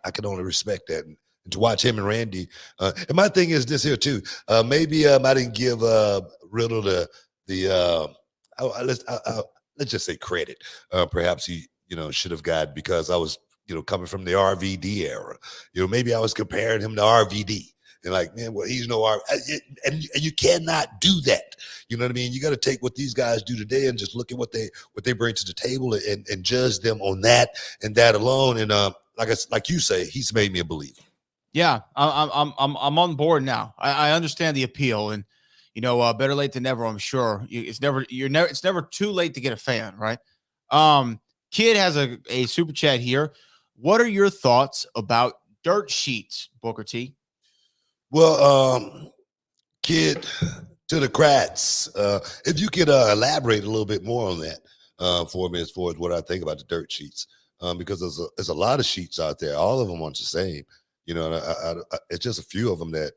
Speaker 1: I can only respect that. And to watch him and Randy. And my thing is this here too. Maybe I didn't give Riddle let's just say credit. Perhaps he should have got, because I was coming from the RVD era. Maybe I was comparing him to RVD. And like, man, well, he's no R, and you cannot do that. You know what I mean? You got to take what these guys do today and just look at what they bring to the table and judge them on that and that alone. And like you say, he's made me a believer.
Speaker 2: Yeah, I'm on board now. I understand the appeal, and better late than never. I'm sure it's never too late to get a fan, right? Kid has a super chat here. What are your thoughts about dirt sheets, Booker T?
Speaker 1: Well, Kid, to the Kratz, if you could elaborate a little bit more on that for me as far as what I think about the dirt sheets, because there's a lot of sheets out there. All of them aren't the same, and it's just a few of them that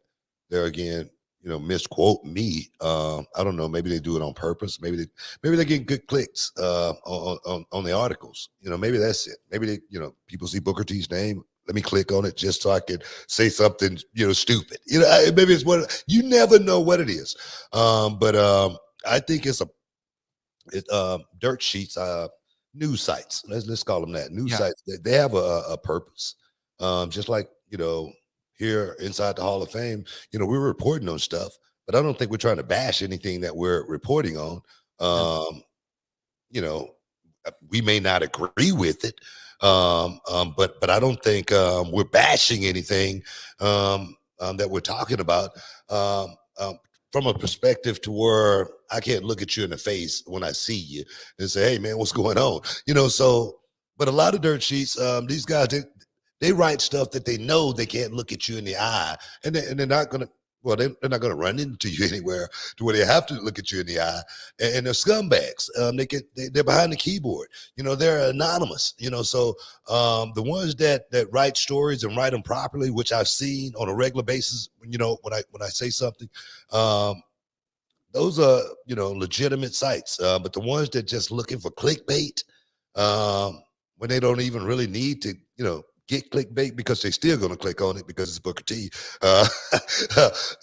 Speaker 1: they're, again, misquote me. I don't know. Maybe they do it on purpose. Maybe they're getting good clicks on the articles. Maybe that's it. Maybe people see Booker T's name. Let me click on it just so I can say something, stupid. Maybe it's what, you never know what it is. But I think it's dirt sheets, news sites. Let's call them that. News sites. They have a purpose. Just like, here inside the Hall of Fame, we're reporting on stuff, but I don't think we're trying to bash anything that we're reporting on. We may not agree with it. But I don't think we're bashing anything that we're talking about from a perspective to where I can't look at you in the face when I see you and say, "Hey, man, what's going on?" So, but a lot of dirt sheets, these guys, they write stuff that they know they can't look at you in the eye, and they're not going to. Well, they're not going to run into you anywhere to where they have to look at you in the eye. And they're scumbags. They're behind the keyboard. They're anonymous. So the ones that write stories and write them properly, which I've seen on a regular basis, when I say something, those are legitimate sites. But the ones that just looking for clickbait, when they don't even really need to get clickbait, because they're still going to click on it because it's Booker T.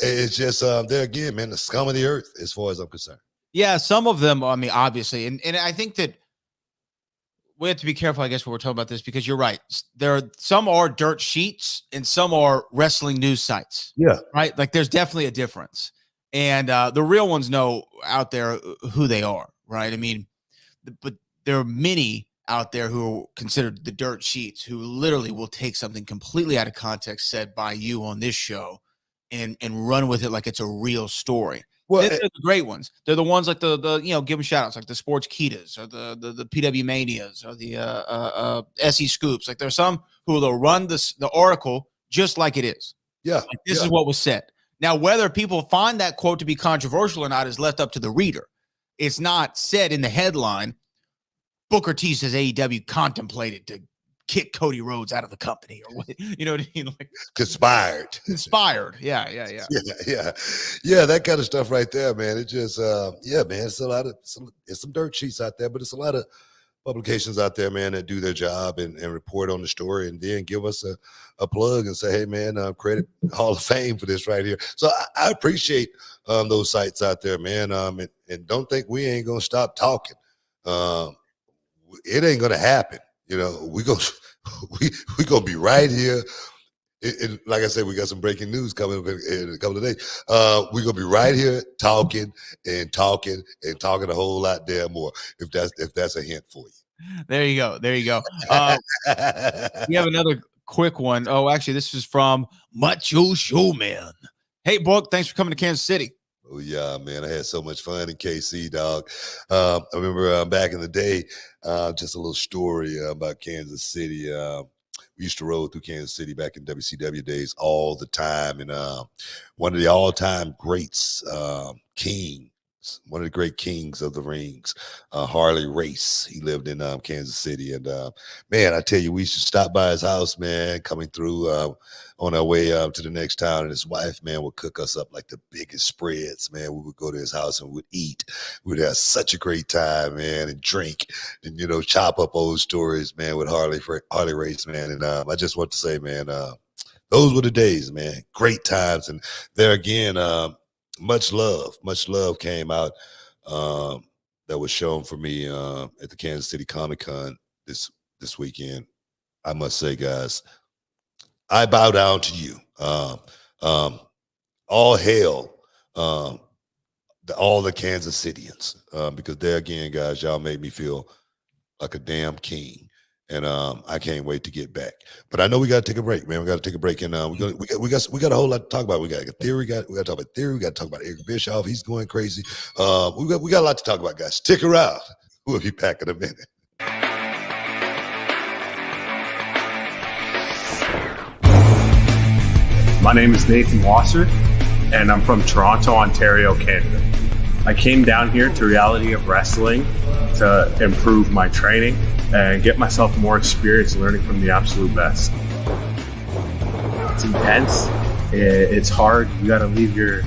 Speaker 1: It's just, there again, man, the scum of the earth, as far as I'm concerned.
Speaker 2: Yeah, some of them, I mean, obviously. And I think that we have to be careful, I guess, when we're talking about this, because you're right. Some are dirt sheets and some are wrestling news sites.
Speaker 1: Yeah.
Speaker 2: Right? Like, there's definitely a difference. And the real ones know out there who they are, right? I mean, but there are many out there who are considered the dirt sheets, who literally will take something completely out of context said by you on this show and run with it like it's a real story. Well, they're the great ones. They're the ones like the give them shout outs, like the Sports Ketas or the PW Manias or the SE Scoops. Like, there's some who will run the article just like it is.
Speaker 1: Yeah.
Speaker 2: Like, this is what was said. Now, whether people find that quote to be controversial or not is left up to the reader. It's not said in the headline, Booker T says AEW contemplated to kick Cody Rhodes out of the company, or what, you know what I mean? Like
Speaker 1: Conspired.
Speaker 2: Yeah.
Speaker 1: Yeah, that kind of stuff right there, man. It just, yeah, man, it's some dirt sheets out there, but it's a lot of publications out there, man, that do their job and report on the story and then give us a plug and say, hey, man, credit Hall of Fame for this right here. So I appreciate those sites out there, man, and don't think we ain't going to stop talking. It ain't going to happen. You know, we gonna be right here. Like I said, we got some breaking news coming up in a couple of days. We're gonna be right here talking a whole lot damn more. If that's a hint for you.
Speaker 2: There you go. We have another quick one. Oh, actually, this is from Macho Showman. Hey, Book, thanks for coming to Kansas City.
Speaker 1: Oh, yeah, man. I had so much fun in KC, dog. I remember back in the day, just a little story about Kansas City. We used to roll through Kansas City back in WCW days all the time. And one of the all-time greats, one of the great kings of the rings, Harley Race. He lived in Kansas City. And, man, I tell you, we should stop by his house, man, coming through on our way to the next town. And his wife, man, would cook us up like the biggest spreads, man. We would go to his house and we'd eat. We'd have such a great time, man, and drink and, you know, chop up old stories, man, with Harley Race, man. And I just want to say, man, those were the days, man. Great times. And there again, much love came out that was shown for me at the Kansas City Comic-Con this weekend. I must say, guys, I bow down to you. All hail all the Kansas Cityans, because there again, guys, y'all made me feel like a damn king. And I can't wait to get back. But I know we got to take a break, man. We got to take a break, and we got a whole lot to talk about. We got a theory. We got to talk about theory. We got to talk about Eric Bischoff. He's going crazy. We got a lot to talk about, guys. Stick around. We'll be back in a minute.
Speaker 6: My name is Nathan Wasser, and I'm from Toronto, Ontario, Canada. I came down here to Reality of Wrestling to improve my training and get myself more experience learning from the absolute best. It's intense. It's hard. You got to leave your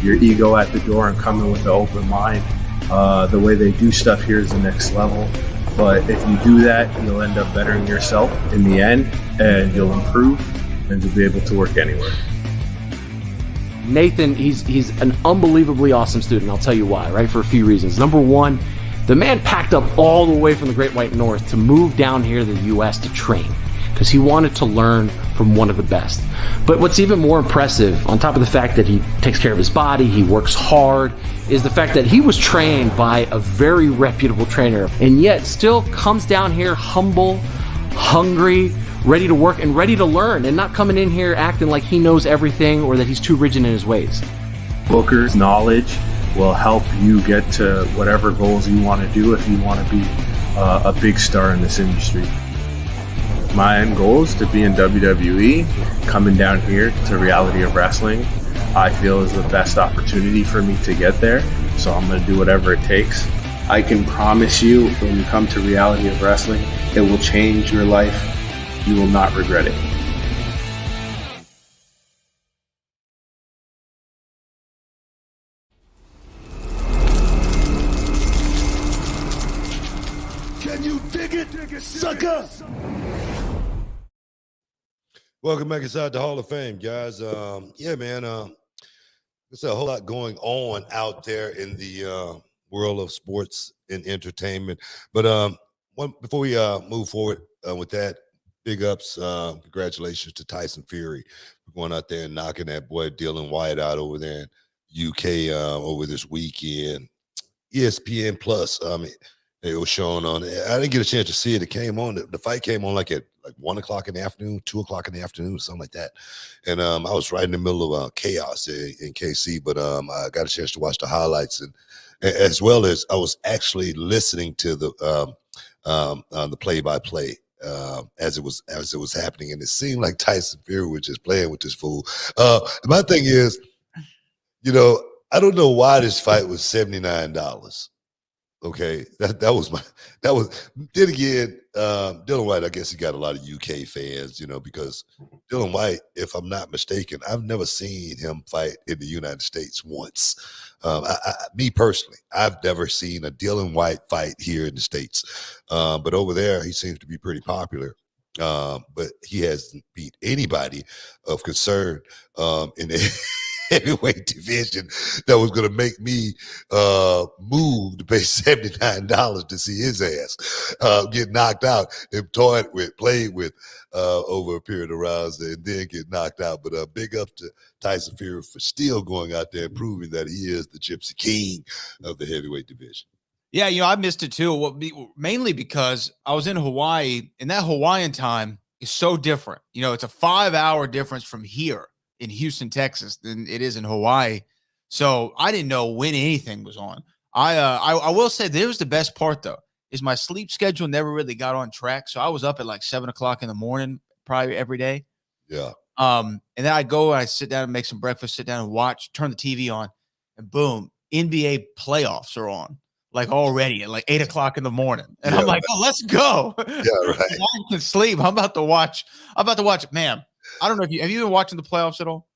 Speaker 6: ego at the door and come in with an open mind. The way they do stuff here is the next level. But if you do that, you'll end up bettering yourself in the end, and you'll improve, and you'll be able to work anywhere.
Speaker 7: Nathan, he's an unbelievably awesome student. I'll tell you why, right? For a few reasons. Number one, the man packed up all the way from the Great White North to move down here to the U.S. to train because he wanted to learn from one of the best. But what's even more impressive, on top of the fact that he takes care of his body, he works hard, is the fact that he was trained by a very reputable trainer and yet still comes down here humble, hungry, ready to work and ready to learn, and not coming in here acting like he knows everything or that he's too rigid in his ways.
Speaker 6: Booker's knowledge will help you get to whatever goals you want to do if you want to be a big star in this industry. My end goal is to be in WWE. Coming down here to Reality of Wrestling, I feel is the best opportunity for me to get there, so I'm going to do whatever it takes. I can promise you, when you come to Reality of Wrestling, it will change your life. You will not regret it.
Speaker 1: Can you dig it, sucker? Welcome back inside the Hall of Fame, guys. Yeah, man. There's a whole lot going on out there in the world of sports and entertainment. But before we move forward with that, big ups, congratulations to Tyson Fury for going out there and knocking that boy Dylan White out over there in UK over this weekend. ESPN Plus, it was shown on. I didn't get a chance to see it. It came on. The fight came on at 1 o'clock in the afternoon, 2 o'clock in the afternoon, something like that. And I was right in the middle of chaos in KC, but I got a chance to watch the highlights, and as well as I was actually listening to the play-by-play. As it was happening, and it seemed like Tyson Fury was just playing with this fool. My thing is, You know, I don't know why this fight was $79. Okay, that was then again, Dylan White, I guess he got a lot of UK fans, because Dylan White, if I'm not mistaken, I've never seen him fight in the United States once. Me personally, I've never seen a Dylan White fight here in the States. But over there, he seems to be pretty popular. But he hasn't beat anybody of concern in the heavyweight division that was going to make me move to pay $79 to see his ass get knocked out and toyed with, played with over a period of rounds and then get knocked out. But big up to Tyson Fury for still going out there and proving that he is the Gypsy King of the heavyweight division.
Speaker 2: Yeah, I missed it too. Mainly because I was in Hawaii, and that Hawaiian time is so different. It's a 5-hour difference from here in Houston, Texas, than it is in Hawaii. So I didn't know when anything was on. I will say there's the best part though, is my sleep schedule never really got on track. So I was up at like 7:00 in the morning, probably every day.
Speaker 1: Yeah.
Speaker 2: And then I go, I sit down and make some breakfast, sit down and watch, turn the TV on, and boom, NBA playoffs are on. Like already at like 8:00 in the morning. And I'm like, oh, let's go.
Speaker 1: Yeah, right.
Speaker 2: I can sleep. I'm about to watch it. Man, I don't know if have you been watching the playoffs at all?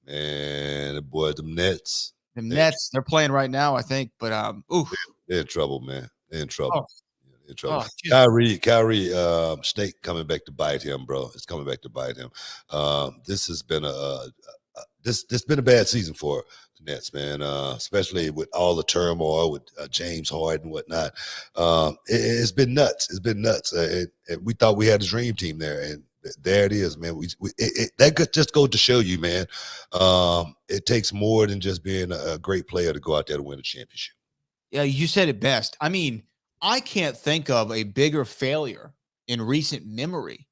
Speaker 1: Man, the boy, them Nets.
Speaker 2: The Nets, they're playing right now, I think. But
Speaker 1: They're in trouble, man. They're in trouble.
Speaker 2: Oh.
Speaker 1: In trouble.
Speaker 2: Oh,
Speaker 1: Kyrie, snake coming back to bite him, bro. It's coming back to bite him. This has been this been a bad season for the Nets, man. Especially with all the turmoil with James Harden and whatnot. It's been nuts. It's been nuts. And we thought we had a dream team there, and there it is, man. That could just go to show you, man. It takes more than just being a great player to go out there to win a championship.
Speaker 2: Yeah, you said it best. I mean, I can't think of a bigger failure in recent memory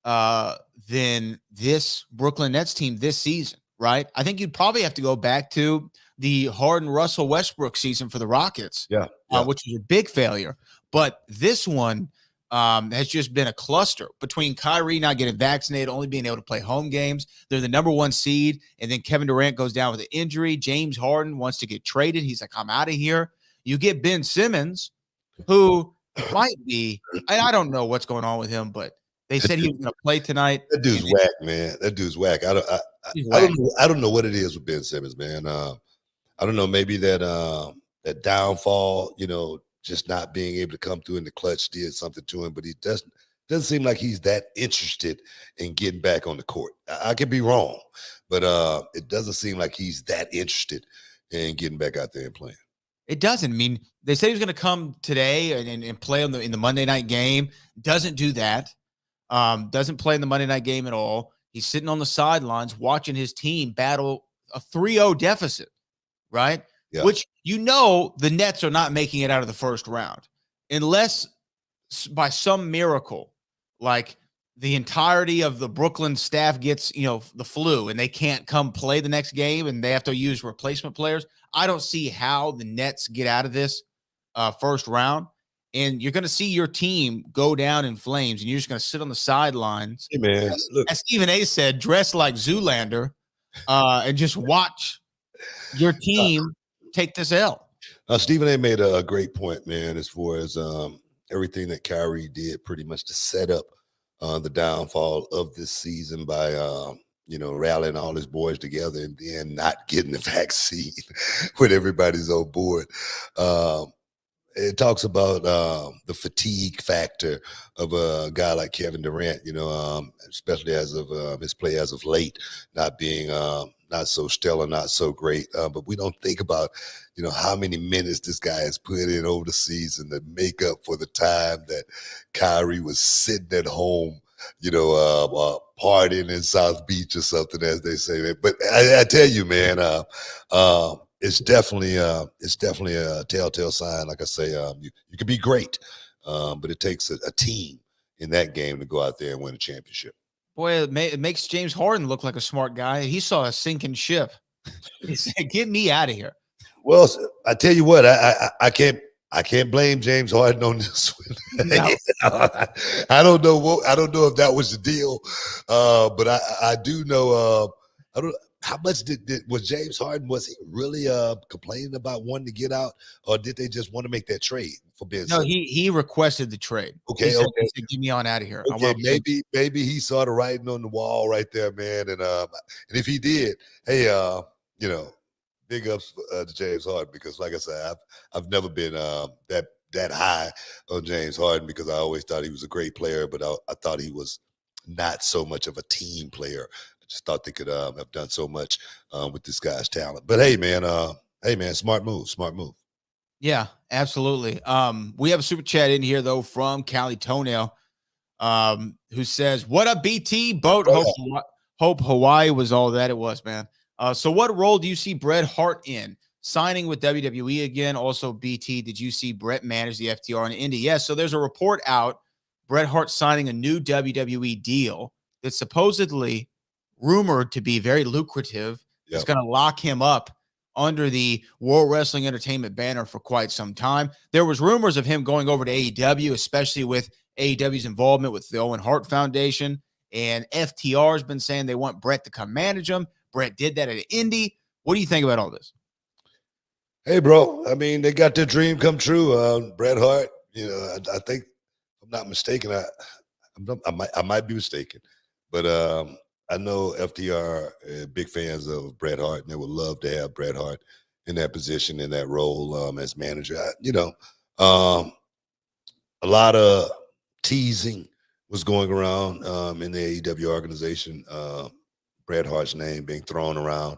Speaker 2: than this Brooklyn Nets team this season, right? I think you'd probably have to go back to the Harden, Russell, Westbrook season for the Rockets, which was a big failure. But this one has just been a cluster between Kyrie not getting vaccinated, only being able to play home games. They're the number 1 seed, and then Kevin Durant goes down with an injury. James Harden wants to get traded. He's like, I'm out of here. You get Ben Simmons, who might be, I don't know what's going on with him, but they said he was going to play tonight.
Speaker 1: That dude's whack, man. That dude's whack. I don't know what it is with Ben Simmons, man. I don't know. Maybe that downfall, just not being able to come through in the clutch did something to him, but he doesn't seem like he's that interested in getting back on the court. I could be wrong, but it doesn't seem like he's that interested in getting back out there and playing.
Speaker 2: It doesn't. I mean, they said he was going to come today and play in the Monday night game. Doesn't do that. Doesn't play in the Monday night game at all. He's sitting on the sidelines watching his team battle a 3-0 deficit, right? Yeah. Which, the Nets are not making it out of the first round unless by some miracle, like the entirety of the Brooklyn staff gets, the flu and they can't come play the next game and they have to use replacement players. I don't see how the Nets get out of this first round. And you're going to see your team go down in flames and you're just going to sit on the sidelines.
Speaker 1: Hey, man,
Speaker 2: as Stephen A said, dress like Zoolander and just watch your team take this L.
Speaker 1: Stephen A made a great point, man, as far as everything that Kyrie did pretty much to set up the downfall of this season by, rallying all his boys together and then not getting the vaccine when everybody's on board. It talks about the fatigue factor of a guy like Kevin Durant, especially as of his play as of late, not being not so stellar, not so great. But we don't think about, how many minutes this guy has put in over the season to make up for the time that Kyrie was sitting at home, partying in South Beach or something, as they say. But I tell you, man, it's definitely a telltale sign. Like I say, you can be great, but it takes a team in that game to go out there and win a championship.
Speaker 2: Boy, it makes James Harden look like a smart guy. He saw a sinking ship. He said, "Get me out of here."
Speaker 1: Well, I tell you what, I can't blame James Harden on this one.
Speaker 2: No.
Speaker 1: I don't know if that was the deal, but I do know. how much was James Harden? Was he really complaining about wanting to get out, or did they just want to make that trade for Ben
Speaker 2: No,
Speaker 1: Simmons?
Speaker 2: he requested the trade.
Speaker 1: Okay,
Speaker 2: He said, "Get me on out of here." I
Speaker 1: Okay,
Speaker 2: want to play.
Speaker 1: maybe he saw the writing on the wall right there, man. And if he did, hey, you know, big ups to James Harden, because, like I said, I've never been that high on James Harden, because I always thought he was a great player, but I thought he was not so much of a team player. I just thought they could have done so much with this guy's talent. But hey, man, smart move, smart move.
Speaker 2: Yeah, absolutely. We have a super chat in here though from Cali Toenail, who says, "What up, BT boat? Hope Hawaii was all that it was, man. So what role do you see Bret Hart in? Signing with WWE again? Also, BT, did you see Bret manage the FTR in Indy? Yes. So there's a report out, Bret Hart signing a new WWE deal that's supposedly rumored to be very lucrative. It's
Speaker 1: Yep.
Speaker 2: going to lock him up under the World Wrestling Entertainment banner for quite some time. There was rumors of him going over to AEW, especially with AEW's involvement with the Owen Hart Foundation. And FTR has been saying they want Bret to come manage him. Bret did that at Indy. What do you think about all this?
Speaker 1: Hey, bro. I mean, they got their dream come true. Bret Hart. You know, I think, if I'm not mistaken, I might be mistaken, but I know FTR big fans of Bret Hart, and they would love to have Bret Hart in that position, in that role as manager. A lot of teasing was going around in the AEW organization. Bret Hart's name being thrown around.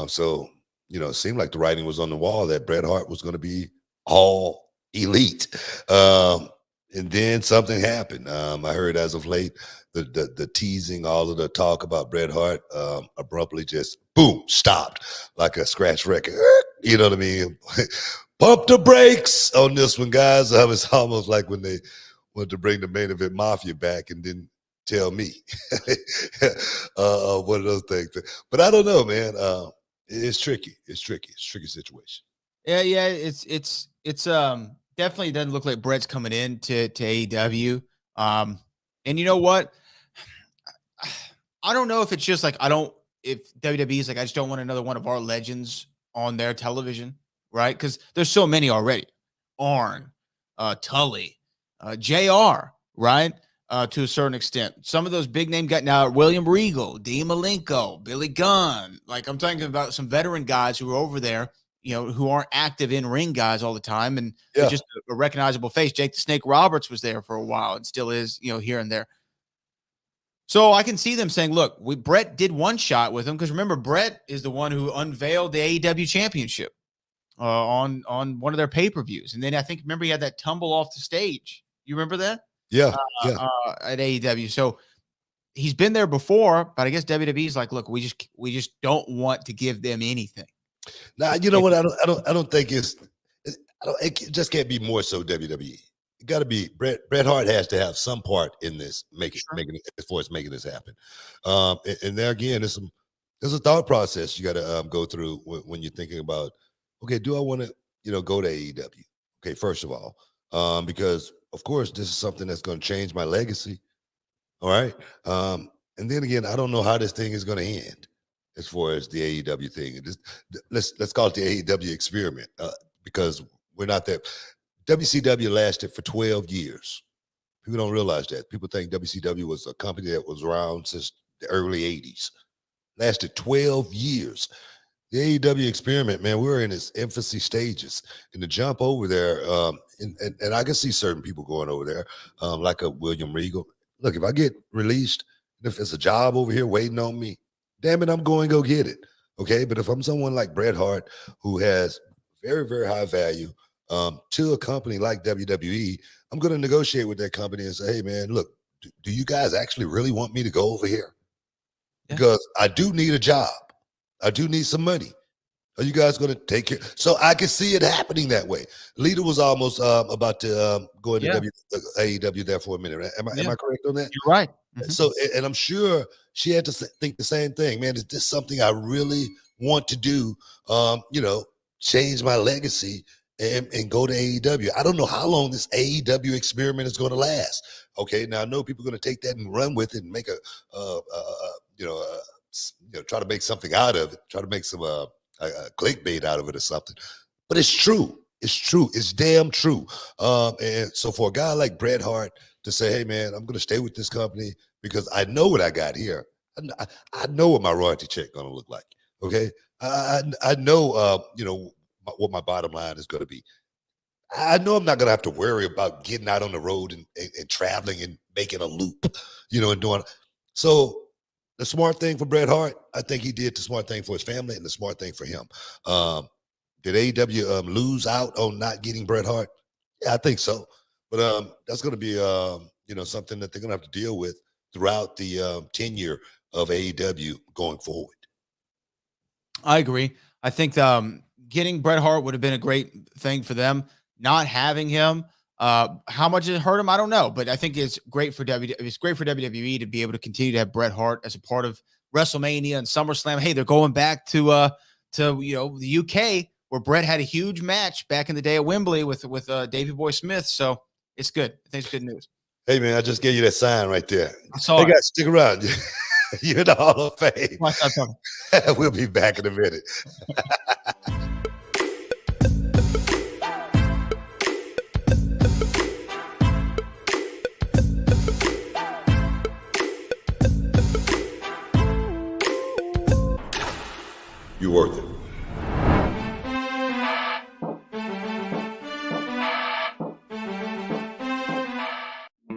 Speaker 1: So, it seemed like the writing was on the wall that Bret Hart was going to be all elite. And then something happened. I heard as of late, the teasing, all of the talk about Bret Hart abruptly just, boom, stopped like a scratch record. You know what I mean? Pump the brakes on this one, guys. It's almost like when they wanted to bring the Main Event Mafia back and didn't tell me. One of those things. But I don't know, man. It's tricky. It's tricky. It's a tricky situation.
Speaker 2: Yeah. It's definitely doesn't look like Bret's coming in to AEW. And you know what? I don't know if it's just like if WWE is like, I just don't want another one of our legends on their television, right? Because there's so many already. Arn, Tully, JR, right? To a certain extent. Some of those big name guys now, William Regal, Dean Malenko, Billy Gunn. Like, I'm talking about some veteran guys who are over there, who aren't active in ring guys all the time. And they're just a recognizable face. Jake the Snake Roberts was there for a while and still is, here and there. So I can see them saying, look, Bret did one shot with him, because remember, Bret is the one who unveiled the AEW championship on one of their pay-per-views. And then I think, remember, he had that tumble off the stage. You remember that?
Speaker 1: Yeah.
Speaker 2: At AEW. So he's been there before, but I guess WWE's like, look, we just don't want to give them anything.
Speaker 1: Now, you know what? I don't think it just can't be more so WWE. It got to be Bret Hart has to have some part in this, making it as far as making this happen. And there again, there's a thought process you got to go through when you're thinking about, okay, do I want to go to AEW? Okay, first of all, because of course this is something that's going to change my legacy. All right, and then again, I don't know how this thing is going to end as far as the AEW thing. Let's call it the AEW experiment, because we're not there. WCW lasted for 12 years. People don't realize that. People think WCW was a company that was around since the early 80s. Lasted 12 years. The AEW experiment, man, we're in its infancy stages. And to jump over there, and I can see certain people going over there, like a William Regal. Look, if I get released, if there's a job over here waiting on me, damn it, I'm going to go get it. Okay, but if I'm someone like Bret Hart, who has very, very high value, to a company like WWE, I'm going to negotiate with that company and say, hey, man, look, do you guys actually really want me to go over here? Yeah. Because I do need a job. I do need some money. Are you guys going to take care? So I can see it happening that way. Lita was almost about to go into AEW there for a minute. Am I correct on that?
Speaker 2: You're right.
Speaker 1: Mm-hmm. So, and I'm sure she had to think the same thing. Man, is this something I really want to do? Change my legacy and go to AEW. I don't know how long this AEW experiment is going to last. Okay, now I know people are going to take that and run with it and make a try to make something out of it, try to make some clickbait out of it or something. But it's true. It's true. It's damn true. And so for a guy like Bret Hart to say, hey, man, I'm going to stay with this company because I know what I got here. I know what my royalty check going to look like. Okay. I know, what my bottom line is going to be. I know I'm not going to have to worry about getting out on the road and traveling and making a loop, and doing. So the smart thing for Bret Hart, I think he did the smart thing for his family and the smart thing for him. Did AEW lose out on not getting Bret Hart? Yeah, I think so. But that's going to be, something that they're going to have to deal with throughout the tenure of AEW going forward.
Speaker 2: I agree. I think getting Bret Hart would have been a great thing for them. Not having him, how much it hurt him, I don't know. But I think it's great for WWE to be able to continue to have Bret Hart as a part of WrestleMania and SummerSlam. Hey, they're going back to the UK where Bret had a huge match back in the day at Wembley with Davey Boy Smith. So it's good. I think it's good news.
Speaker 1: Hey, man, I just gave you that sign right there.
Speaker 2: I saw
Speaker 1: Hey,
Speaker 2: it.
Speaker 1: guys, stick around. You're in the Hall of Fame.
Speaker 2: Why stop talking?
Speaker 1: We'll be back in a minute. You worth it.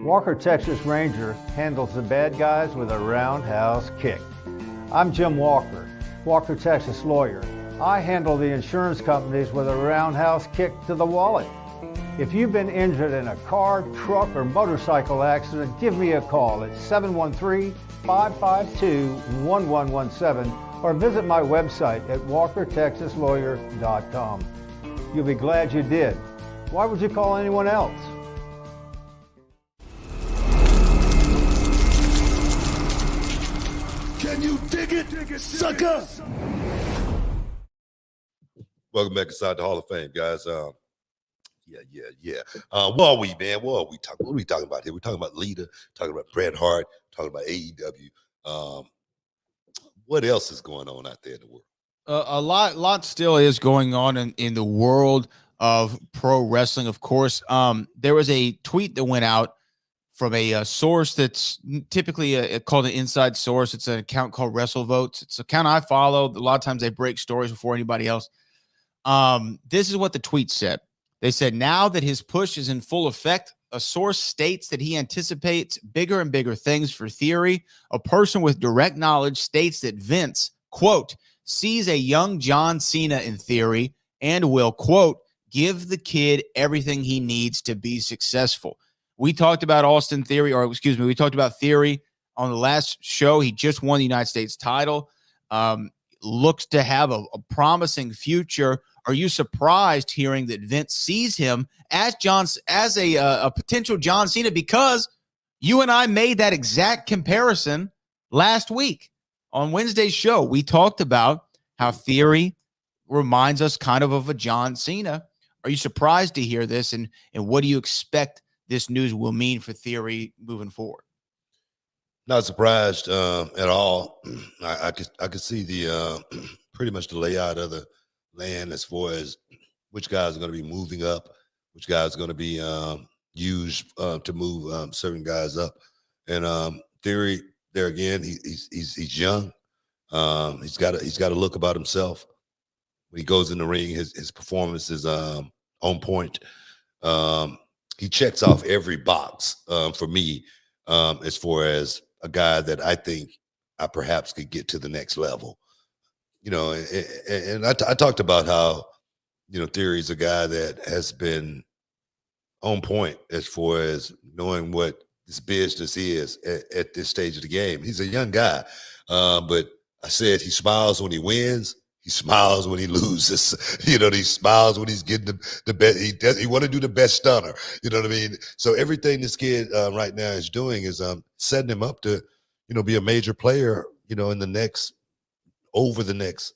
Speaker 8: Walker Texas Ranger handles the bad guys with a roundhouse kick. I'm Jim Walker, Walker Texas lawyer. I handle the insurance companies with a roundhouse kick to the wallet. If you've been injured in a car, truck, or motorcycle accident, give me a call at 713-552-1117 or visit my website at walkertexaslawyer.com. You'll be glad you did. Why would you call anyone else?
Speaker 1: Can you dig it, sucker? Welcome back inside the Hall of Fame, guys. Yeah. What are we, man? What are we talking about here? We're talking about Lita, talking about Bret Hart, talking about AEW. What else is going on out there in the world?
Speaker 2: A lot still is going on in the world of pro wrestling. Of course, there was a tweet that went out from a source that's typically called an inside source. It's an account called WrestleVotes. It's an account I follow. A lot of times they break stories before anybody else. This is what the tweet said. They said, now that his push is in full effect, a source states that he anticipates bigger and bigger things for Theory. A person with direct knowledge states that Vince, quote, sees a young John Cena in Theory and will, quote, give the kid everything he needs to be successful. We talked about we talked about Theory on the last show. He just won the United States title. Looks to have a promising future. Are you surprised hearing that Vince sees him as a potential John Cena? Because you and I made that exact comparison last week on Wednesday's show. We talked about how Theory reminds us kind of a John Cena. Are you surprised to hear this? And what do you expect this news will mean for Theory moving forward?
Speaker 1: Not surprised at all. I could see the pretty much the layout of the land as far as which guys are going to be moving up, which guys are going to be used to move certain guys up. And Theory, there again, he's young. He's got a look about himself. When he goes in the ring, his performance is on point. He checks off every box for me as far as a guy that I think I perhaps could get to the next level. And I talked about how, Theory's a guy that has been on point as far as knowing what this business is at this stage of the game. He's a young guy, but I said he smiles when he wins. He smiles when he loses. He smiles when he's getting the best. He want to do the best stunner. You know what I mean? So everything this kid right now is doing is setting him up to, be a major player, over the next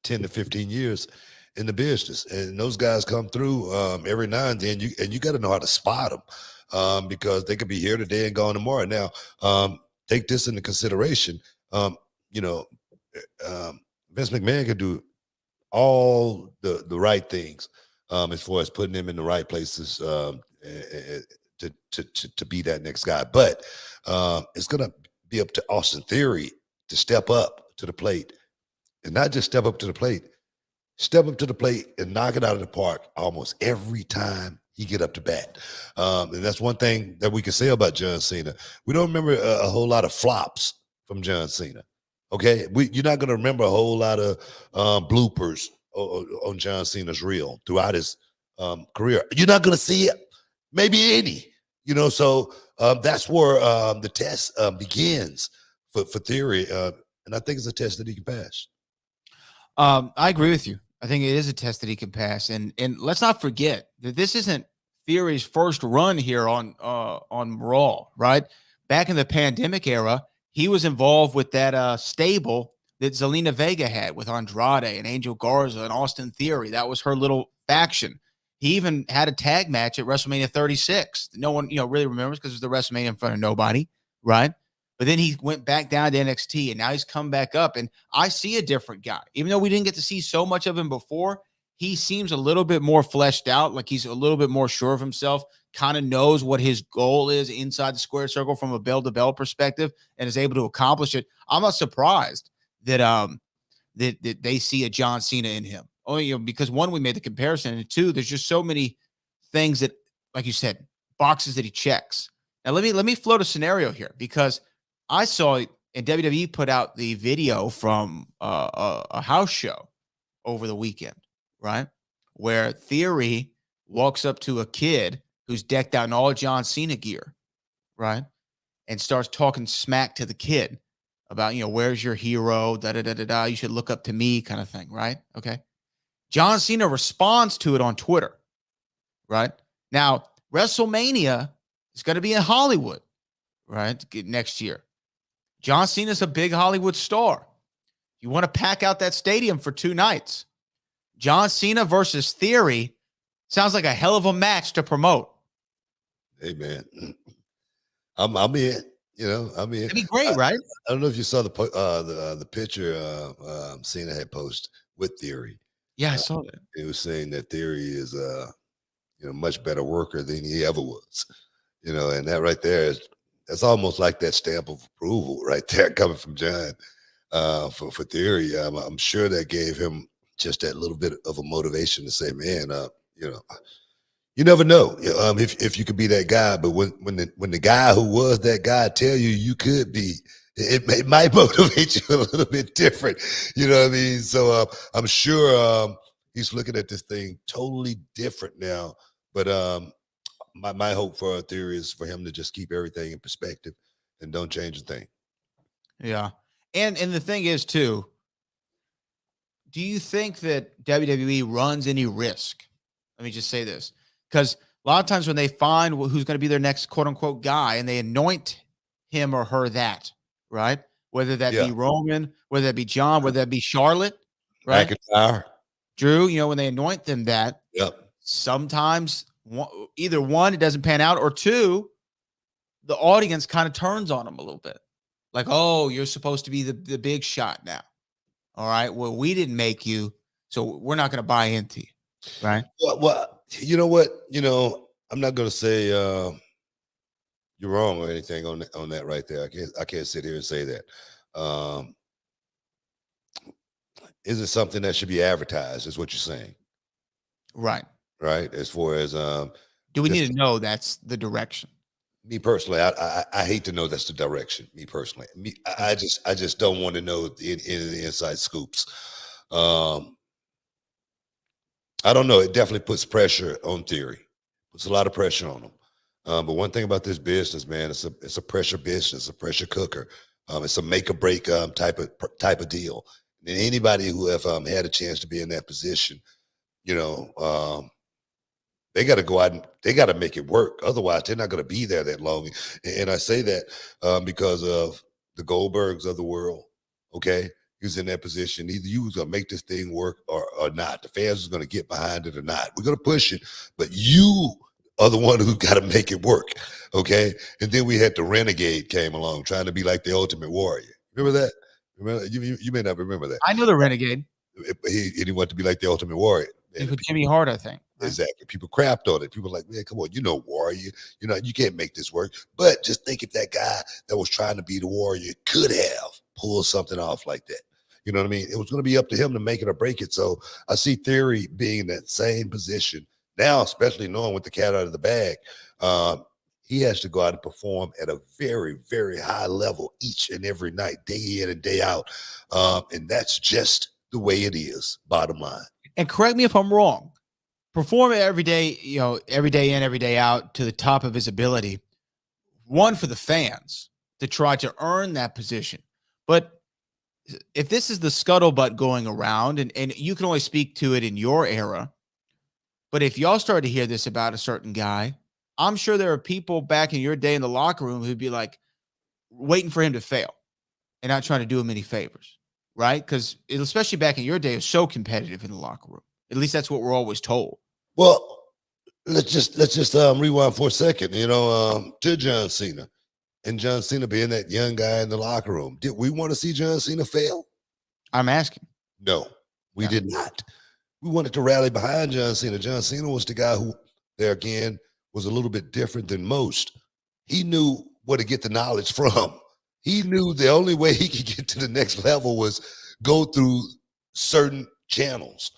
Speaker 1: 10 to 15 years in the business. And those guys come through every now and then. You got to know how to spot them because they could be here today and gone tomorrow. Now, take this into consideration. Vince McMahon could do all the right things as far as putting him in the right places to be that next guy. But it's gonna be up to Austin Theory to step up to the plate, and not just step up to the plate, step up to the plate and knock it out of the park almost every time he get up to bat. And that's one thing that we can say about John Cena. We don't remember a whole lot of flops from John Cena. Okay, you're not going to remember a whole lot of bloopers on John Cena's reel throughout his career. You're not going to see it, maybe any. So that's where the test begins for Theory, and I think it's a test that he can pass.
Speaker 2: I agree with you. I think it is a test that he can pass, and let's not forget that this isn't Theory's first run here on Raw, right? Back in the pandemic era, he was involved with that stable that Zelina Vega had with Andrade and Angel Garza and Austin Theory. That was her little faction. He even had a tag match at WrestleMania 36. No one, really remembers because it was the WrestleMania in front of nobody, right? But then he went back down to NXT, and now he's come back up. And I see a different guy. Even though we didn't get to see so much of him before, he seems a little bit more fleshed out, like he's a little bit more sure of himself, kind of knows what his goal is inside the square circle from a bell-to-bell perspective and is able to accomplish it. I'm not surprised that that they see a John Cena in him. Only because one, we made the comparison, and two, there's just so many things that, like you said, boxes that he checks. Now let me float a scenario here, because I saw it, and WWE put out the video from a house show over the weekend, right? Where Theory walks up to a kid who's decked out in all John Cena gear, right? And starts talking smack to the kid about, where's your hero? Da-da-da-da-da. You should look up to me, kind of thing, right? Okay. John Cena responds to it on Twitter, right? Now, WrestleMania is going to be in Hollywood, right? Next year. John Cena's a big Hollywood star. You want to pack out that stadium for 2 nights. John Cena versus Theory sounds like a hell of a match to promote.
Speaker 1: Hey, man, I'm in. I'm in.
Speaker 2: It'd be great, right?
Speaker 1: I don't know if you saw the picture Cena had posted with Theory.
Speaker 2: Yeah, I saw that.
Speaker 1: He was saying that Theory is much better worker than he ever was. And that right there that's almost like that stamp of approval right there coming from John for Theory. I'm sure that gave him just that little bit of a motivation to say, man, you never know if you could be that guy. But when the guy who was that guy tell you could be, it might motivate you a little bit different. You know what I mean? So I'm sure he's looking at this thing totally different now. But my hope for a Theory is for him to just keep everything in perspective and don't change a thing.
Speaker 2: Yeah. And the thing is, too, do you think that WWE runs any risk? Let me just say this. Because a lot of times when they find who's going to be their next quote-unquote guy and they anoint him or her that, right? Whether that be Roman, whether that be John, whether that be Charlotte, right?
Speaker 1: McIntyre.
Speaker 2: Drew, when they anoint them that, sometimes either one, it doesn't pan out, or two, the audience kind of turns on them a little bit. Like, oh, you're supposed to be the big shot now. All right. Well, we didn't make you, so we're not going to buy into you. Right.
Speaker 1: Well, you know what? I'm not going to say you're wrong or anything on that right there. I can't sit here and say that. Is it something that should be advertised? Is what you're saying?
Speaker 2: Right.
Speaker 1: Right. As far as
Speaker 2: do we need to know that's the direction?
Speaker 1: Me personally, I hate to know that's the direction. Me personally, I just don't want to know any of the inside scoops. I don't know. It definitely puts pressure on Theory. Puts a lot of pressure on him. But one thing about this business, man, it's a pressure business, a pressure cooker. It's a make or break type of deal. And anybody who have had a chance to be in that position, they got to go out and they got to make it work. Otherwise, they're not going to be there that long. And I say that because of the Goldbergs of the world. Okay. He was in that position. Either you was going to make this thing work or not. The fans was going to get behind it or not. We're going to push it, but you are the one who got to make it work. Okay. And then we had the Renegade came along trying to be like the Ultimate Warrior. Remember that? Remember, you may not remember that.
Speaker 2: I know the Renegade.
Speaker 1: He wanted to be like the Ultimate Warrior.
Speaker 2: It was Jimmy Hart, I think. Right?
Speaker 1: Exactly. People crapped on it. People were like, man, come on, Warrior. You can't make this work. But just think if that guy that was trying to be the Warrior could have pulled something off like that. You know what I mean? It was going to be up to him to make it or break it. So I see Theory being in that same position now, especially knowing with the cat out of the bag. He has to go out and perform at a very, very high level each and every night, day in and day out. And that's just the way it is, bottom line.
Speaker 2: And correct me if I'm wrong. Perform every day, every day in, every day out to the top of his ability. One, for the fans to try to earn that position. But if this is the scuttlebutt going around, and you can only speak to it in your era, but if y'all start to hear this about a certain guy, I'm sure there are people back in your day in the locker room who'd be like waiting for him to fail and not trying to do him any favors, right? Because especially back in your day, it was so competitive in the locker room. At least that's what we're always told.
Speaker 1: Well, let's just rewind for a second, to John Cena. And John Cena being that young guy in the locker room. Did we want to see John Cena fail?
Speaker 2: I'm asking.
Speaker 1: No, we did not. We wanted to rally behind John Cena. John Cena was the guy who, there again, was a little bit different than most. He knew where to get the knowledge from. He knew the only way he could get to the next level was go through certain channels.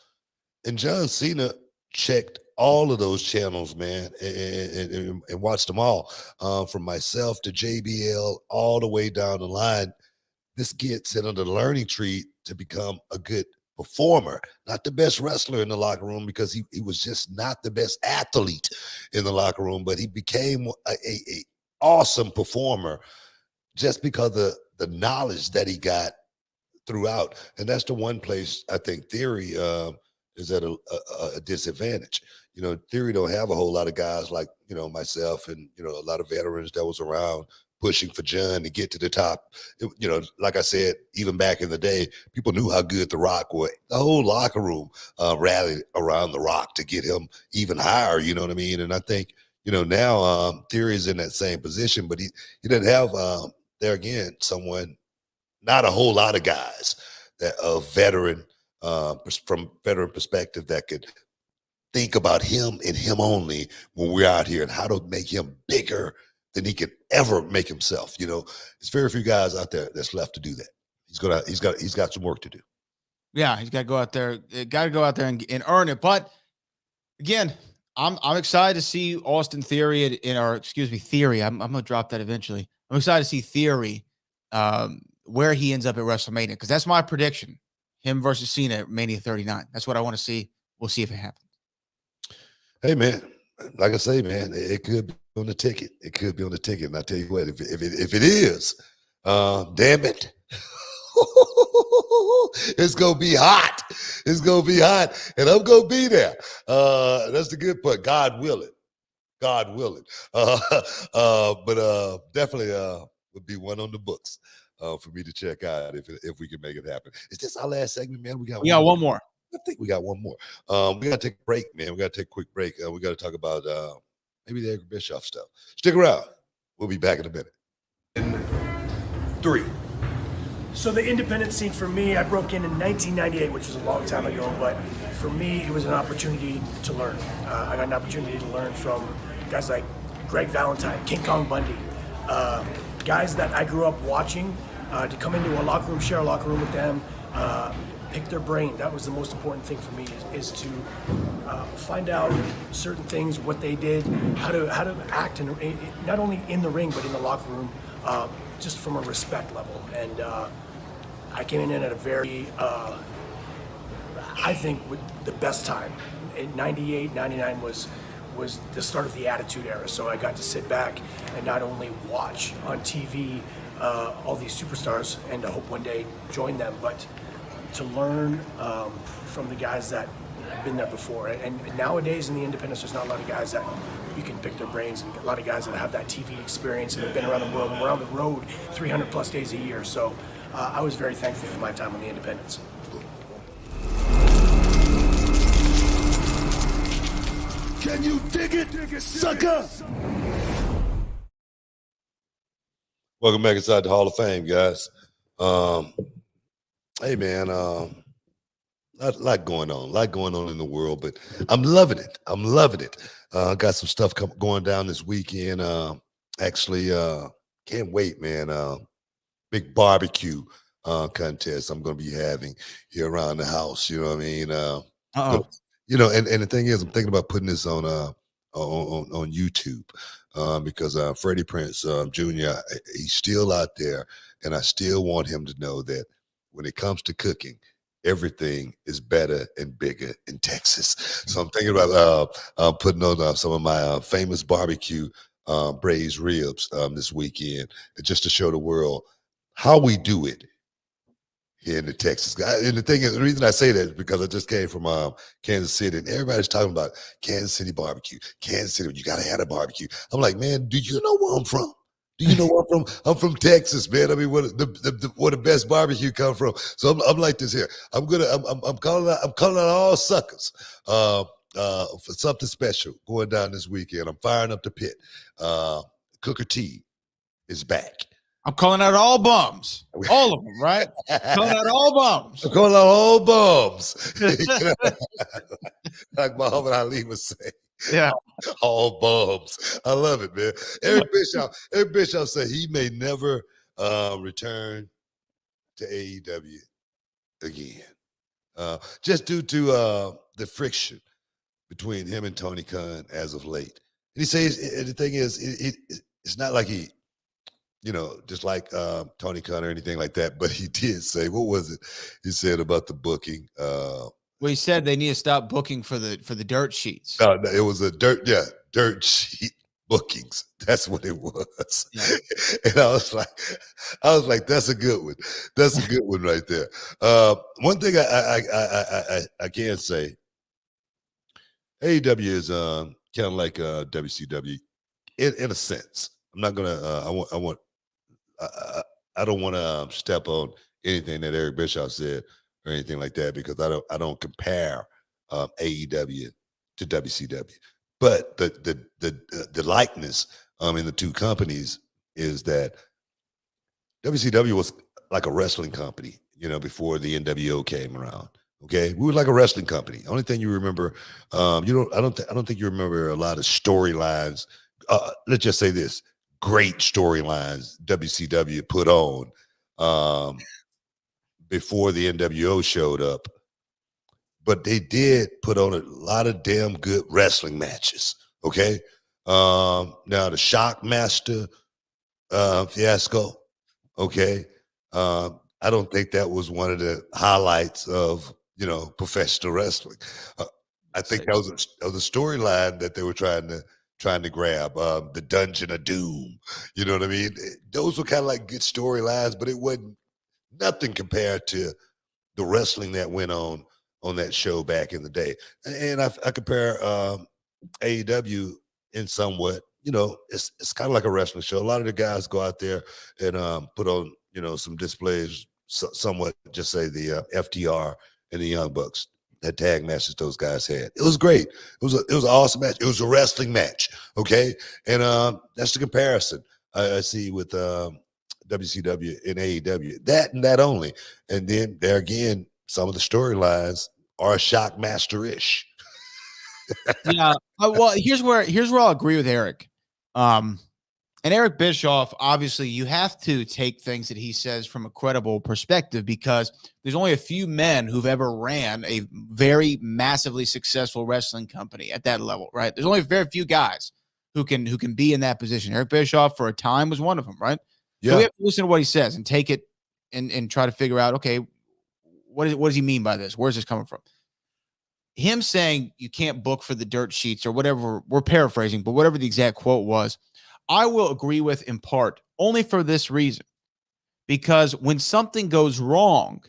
Speaker 1: And John Cena checked all of those channels, man, and watched them all, from myself to JBL, all the way down the line. This gets him on the learning tree to become a good performer, not the best wrestler in the locker room, because he was just not the best athlete in the locker room, but he became a awesome performer just because of the knowledge that he got throughout. And that's the one place I think Theory is at a disadvantage. Theory don't have a whole lot of guys like, myself and, a lot of veterans that was around pushing for John to get to the top. Like I said, even back in the day, people knew how good The Rock was. The whole locker room rallied around The Rock to get him even higher, you know what I mean? And I think, now Theory is in that same position, but he didn't have, there again, not a whole lot of guys that veteran, from veteran perspective that could think about him and him only when we're out here and how to make him bigger than he could ever make himself. There's very few guys out there that's left to do that. He's got some work to do.
Speaker 2: Yeah, he's got to go out there. Got to go out there and earn it. But again, I'm excited to see Austin Theory Theory. I'm gonna drop that eventually. I'm excited to see Theory where he ends up at WrestleMania, because that's my prediction. Him versus Cena at Mania 39. That's what I want to see. We'll see if it happens.
Speaker 1: Hey, man, like I say, man, it could be on the ticket. It could be on the ticket. And I tell you what, if it is, damn it, it's going to be hot. It's going to be hot, and I'm going to be there. That's the good part. God willing. God willing. But definitely would be one on the books for me to check out if we can make it happen. Is this our last segment, man? We got
Speaker 2: one more.
Speaker 1: I think we got one more. We got to take a break, man. We got to take a quick break. We got to talk about maybe the Eric Bischoff stuff. Stick around. We'll be back in a minute. 3.
Speaker 9: So the independent scene for me, I broke in 1998, which was a long time ago, but for me, it was an opportunity to learn. I got an opportunity to learn from guys like Greg Valentine, King Kong Bundy, guys that I grew up watching, to come into a locker room, share a locker room with them, pick their brain. That was the most important thing for me, is to find out certain things, what they did, how to act, not only in the ring, but in the locker room, just from a respect level. And I came in at a very, I think, the best time. In 98, 99 was the start of the Attitude Era. So I got to sit back and not only watch on TV all these superstars and to hope one day join them, but to learn from the guys that have been there before. And nowadays in the independents, there's not a lot of guys that you can pick their brains, and a lot of guys that have that TV experience and have been around the world, and we're on the road 300 plus days a year. So I was very thankful for my time on the independents.
Speaker 1: Can you dig it, sucker? Welcome back inside the Hall of Fame, guys. Hey man, lot going on, in the world, but I'm loving it. I'm loving it. Got some stuff going down this weekend. Actually, can't wait, man. Big barbecue contest I'm going to be having here around the house. You know what I mean?
Speaker 2: Uh-oh.
Speaker 1: You know, and the thing is, I'm thinking about putting this on YouTube because Freddie Prince Jr. He's still out there, and I still want him to know that when it comes to cooking, everything is better and bigger in Texas. So I'm thinking about putting on some of my famous barbecue braised ribs this weekend, just to show the world how we do it here in the Texas. And the thing is, the reason I say that is because I just came from Kansas City, and everybody's talking about Kansas City barbecue. Kansas City, you gotta have a barbecue. I'm like, man, do you know where I'm from? Do you know where I'm from? I'm from Texas, man. I mean, where the best barbecue come from? So I'm like this here. I'm calling out all suckers for something special going down this weekend. I'm firing up the pit. Cooker T is back.
Speaker 2: I'm calling out all bums. All of them, right? Calling out all bums.
Speaker 1: I'm calling out all bums. Like Muhammad Ali would say.
Speaker 2: Yeah.
Speaker 1: All bums. I love it, man. Eric Bischoff said he may never return to AEW again. Just due to the friction between him and Tony Khan as of late. And he says, the thing is, it's not like he, just like Tony Khan or anything like that, but he did say, what was it he said about the booking?
Speaker 2: Well, he said they need to stop booking for the dirt sheets.
Speaker 1: No, it was a dirt sheet bookings. That's what it was. Yeah. And I was like, that's a good one. That's a good one right there. One thing I can say, AEW is kind of like WCW in a sense. I'm not gonna. I don't want to step on anything that Eric Bischoff said or anything like that, because I don't compare AEW to WCW. But the likeness in the two companies is that WCW was like a wrestling company, before the NWO came around. Okay, we were like a wrestling company. Only thing you remember, I don't think you remember a lot of storylines. Let's just say this: great storylines WCW put on before the NWO showed up. But they did put on a lot of damn good wrestling matches. Okay, now the Shockmaster fiasco. Okay, I don't think that was one of the highlights of professional wrestling. I think that was a storyline that they were trying to grab, the Dungeon of Doom. You know what I mean? Those were kind of like good storylines, but it wasn't nothing compared to the wrestling that went on that show back in the day. And I compare AEW in somewhat. It's kind of like a wrestling show. A lot of the guys go out there and put on some displays, somewhat, just say the FTR and the Young Bucks. That tag matches those guys had. It was great. It was an awesome match. It was a wrestling match. Okay. And that's the comparison I see with WCW and AEW. That and that only. And then there again, some of the storylines are Shockmaster-ish.
Speaker 2: Yeah. Well, here's where I'll agree with Eric. And Eric Bischoff, obviously, you have to take things that he says from a credible perspective, because there's only a few men who've ever ran a very massively successful wrestling company at that level, right? There's only very few guys who can be in that position. Eric Bischoff, for a time, was one of them, right? Yeah. So we have to listen to what he says and take it and try to figure out, okay, what does he mean by this? Where's this coming from? Him saying you can't book for the dirt sheets or whatever, we're paraphrasing, but whatever the exact quote was, I will agree with in part, only for this reason, because when something goes wrong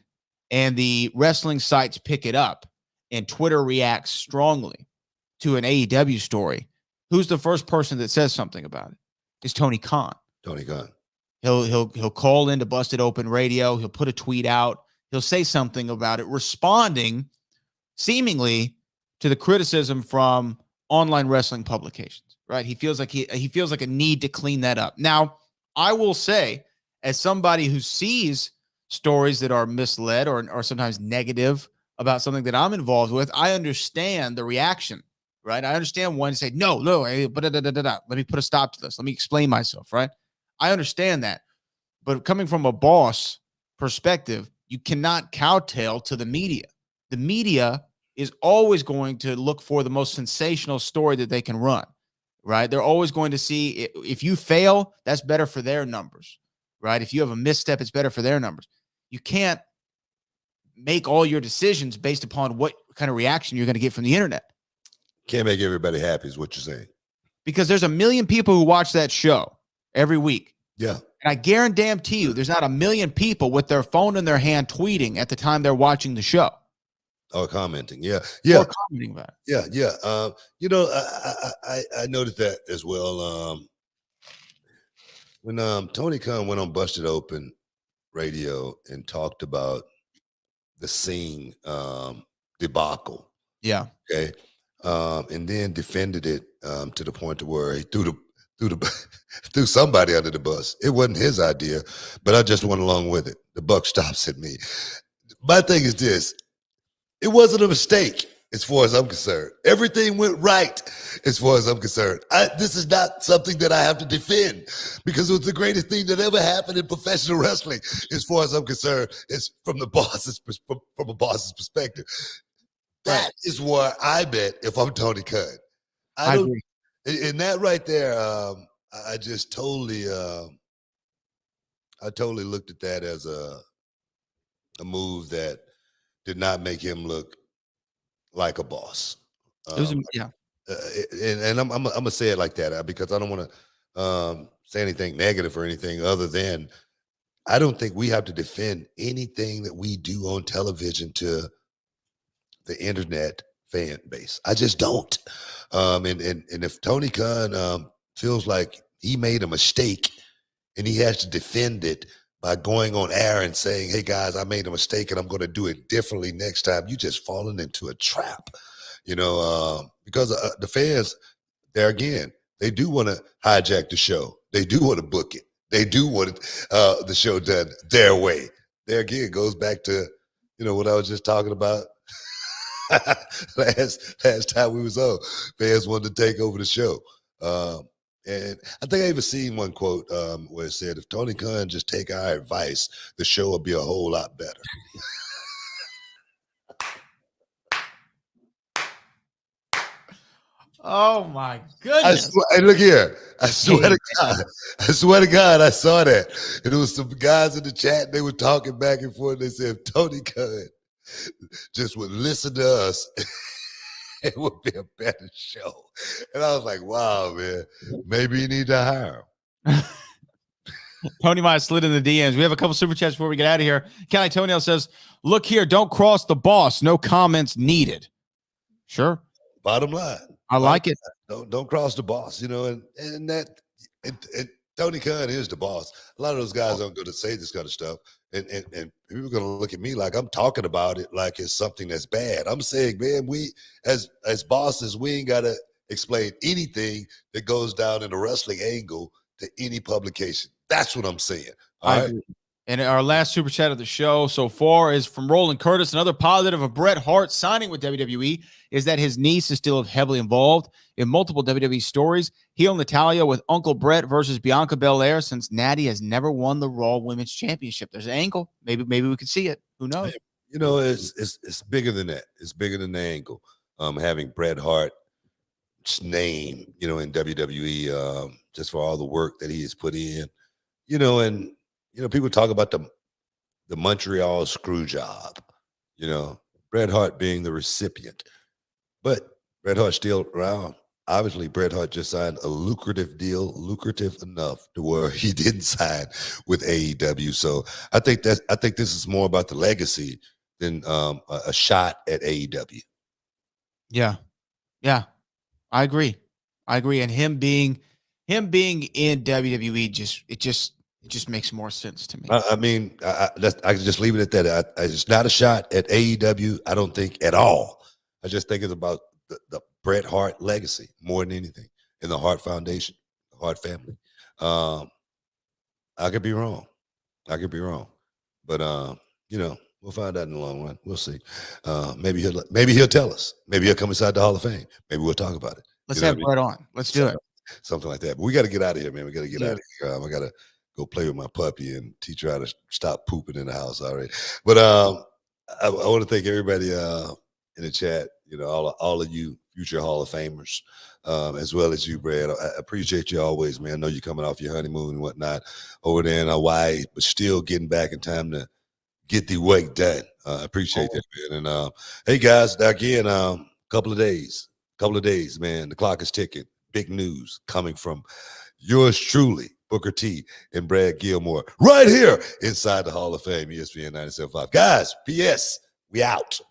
Speaker 2: and the wrestling sites pick it up and Twitter reacts strongly to an AEW story, who's the first person that says something about it? It's Tony Khan.
Speaker 1: Tony Khan.
Speaker 2: He'll call into Busted Open Radio. He'll put a tweet out. He'll say something about it, responding seemingly to the criticism from online wrestling publications. Right? He feels like he feels like a need to clean that up. Now, I will say, as somebody who sees stories that are misled or sometimes negative about something that I'm involved with, I understand the reaction, right? I understand one say, no, let me put a stop to this. Let me explain myself, right? I understand that. But coming from a boss perspective, you cannot cowtail to the media. The media is always going to look for the most sensational story that they can run, right? They're always going to see if you fail, that's better for their numbers, right? If you have a misstep, it's better for their numbers. You can't make all your decisions based upon what kind of reaction you're going to get from the internet.
Speaker 1: Can't make everybody happy is what you're saying.
Speaker 2: Because there's a million people who watch that show every week.
Speaker 1: Yeah.
Speaker 2: And I guarantee you there's not a million people with their phone in their hand tweeting at the time they're watching the show.
Speaker 1: Or commenting. Yeah. Yeah.
Speaker 2: Or commenting about it.
Speaker 1: Yeah. Yeah. You know, I noticed that as well. When Tony Khan went on Busted Open radio and talked about the Singh debacle.
Speaker 2: Yeah.
Speaker 1: Okay. And then defended it to the point to where he threw somebody under the bus. It wasn't his idea, but I just went along with it. The buck stops at me. My thing is this: it wasn't a mistake as far as I'm concerned. Everything went right as far as I'm concerned. This is not something that I have to defend because it was the greatest thing that ever happened in professional wrestling as far as I'm concerned. It's from a boss's perspective. That is where I bet if I'm Tony Khan. I agree. And that right there, I just totally looked at that as a move that did not make him look like a boss.
Speaker 2: Yeah.
Speaker 1: And I'm gonna say it like that because I don't want to say anything negative or anything other than I don't think we have to defend anything that we do on television to the internet fan base. I just don't. And if Tony Khan feels like he made a mistake and he has to defend it by going on air and saying, hey guys, I made a mistake and I'm going to do it differently next time, you just falling into a trap, you know, because the fans there again, they do want to hijack the show. They do want to book it. They do want the show done their way. There again, goes back to, you know, what I was just talking about last time we was on. Fans wanted to take over the show. And I think I even seen one quote where it said, if Tony Khan just take our advice, the show will be a whole lot better.
Speaker 2: Oh my goodness.
Speaker 1: Hey, look here. I swear to God, I saw that. And it was some guys in the chat, they were talking back and forth. They said, if Tony Khan just would listen to us, it would be a better show. And I was like, wow, man, maybe you need to hire him.
Speaker 2: Tony might have slid in the DMs. We have a couple super chats before we get out of here. Kelly Tonio says, look here, don't cross the boss. No comments needed. Sure.
Speaker 1: Bottom line.
Speaker 2: I like it.
Speaker 1: Don't cross the boss, you know, and that Tony Khan is the boss. A lot of those guys aren't going to say this kind of stuff. And people are going to look at me like I'm talking about it like it's something that's bad. I'm saying, man, we as bosses, we ain't got to explain anything that goes down in a wrestling angle to any publication. That's what I'm saying. All right.
Speaker 2: And our last super chat of the show so far is from Roland Curtis. Another positive of Bret Hart signing with WWE is that his niece is still heavily involved in multiple WWE stories. Heel Natalia with Uncle Bret versus Bianca Belair, since Natty has never won the Raw Women's Championship. There's an angle. Maybe we could see it. Who knows?
Speaker 1: You know, it's bigger than that. It's bigger than the angle. Having Bret Hart's name, you know, in WWE, just for all the work that he has put in, you know, and you know, people talk about the Montreal screw job, you know, Bret Hart being the recipient. But Bret Hart's still around. Obviously, Bret Hart just signed a lucrative deal, lucrative enough to where he didn't sign with AEW. So I think this is more about the legacy than a shot at AEW.
Speaker 2: Yeah. I agree. And him being in WWE it just makes more sense to me.
Speaker 1: I mean, I can just leave it at that. It's not a shot at AEW, I don't think at all. I just think it's about the Bret Hart legacy more than anything in the Hart Foundation, the Hart family. I could be wrong. But you know, we'll find out in the long run. We'll see. Maybe he'll tell us. Maybe he'll come inside the Hall of Fame. Maybe we'll talk about it.
Speaker 2: Let's
Speaker 1: You know
Speaker 2: have
Speaker 1: what I mean?
Speaker 2: Bret on. Let's do it.
Speaker 1: Something like that. But we got to get out of here, man. We got to get
Speaker 2: Yeah.
Speaker 1: out of here. I got to go play with my puppy and teach her how to stop pooping in the house already. But I want to thank everybody in the chat. You know, all of you future Hall of Famers, as well as you, Brad. I appreciate you always, man. I know you're coming off your honeymoon and whatnot over there in Hawaii, but still getting back in time to get the work done. I appreciate that, man. And hey, guys, again, couple of days, man. The clock is ticking. Big news coming from yours truly, Booker T and Brad Gilmore, right here inside the Hall of Fame, ESPN 97.5. Guys, PS, we out.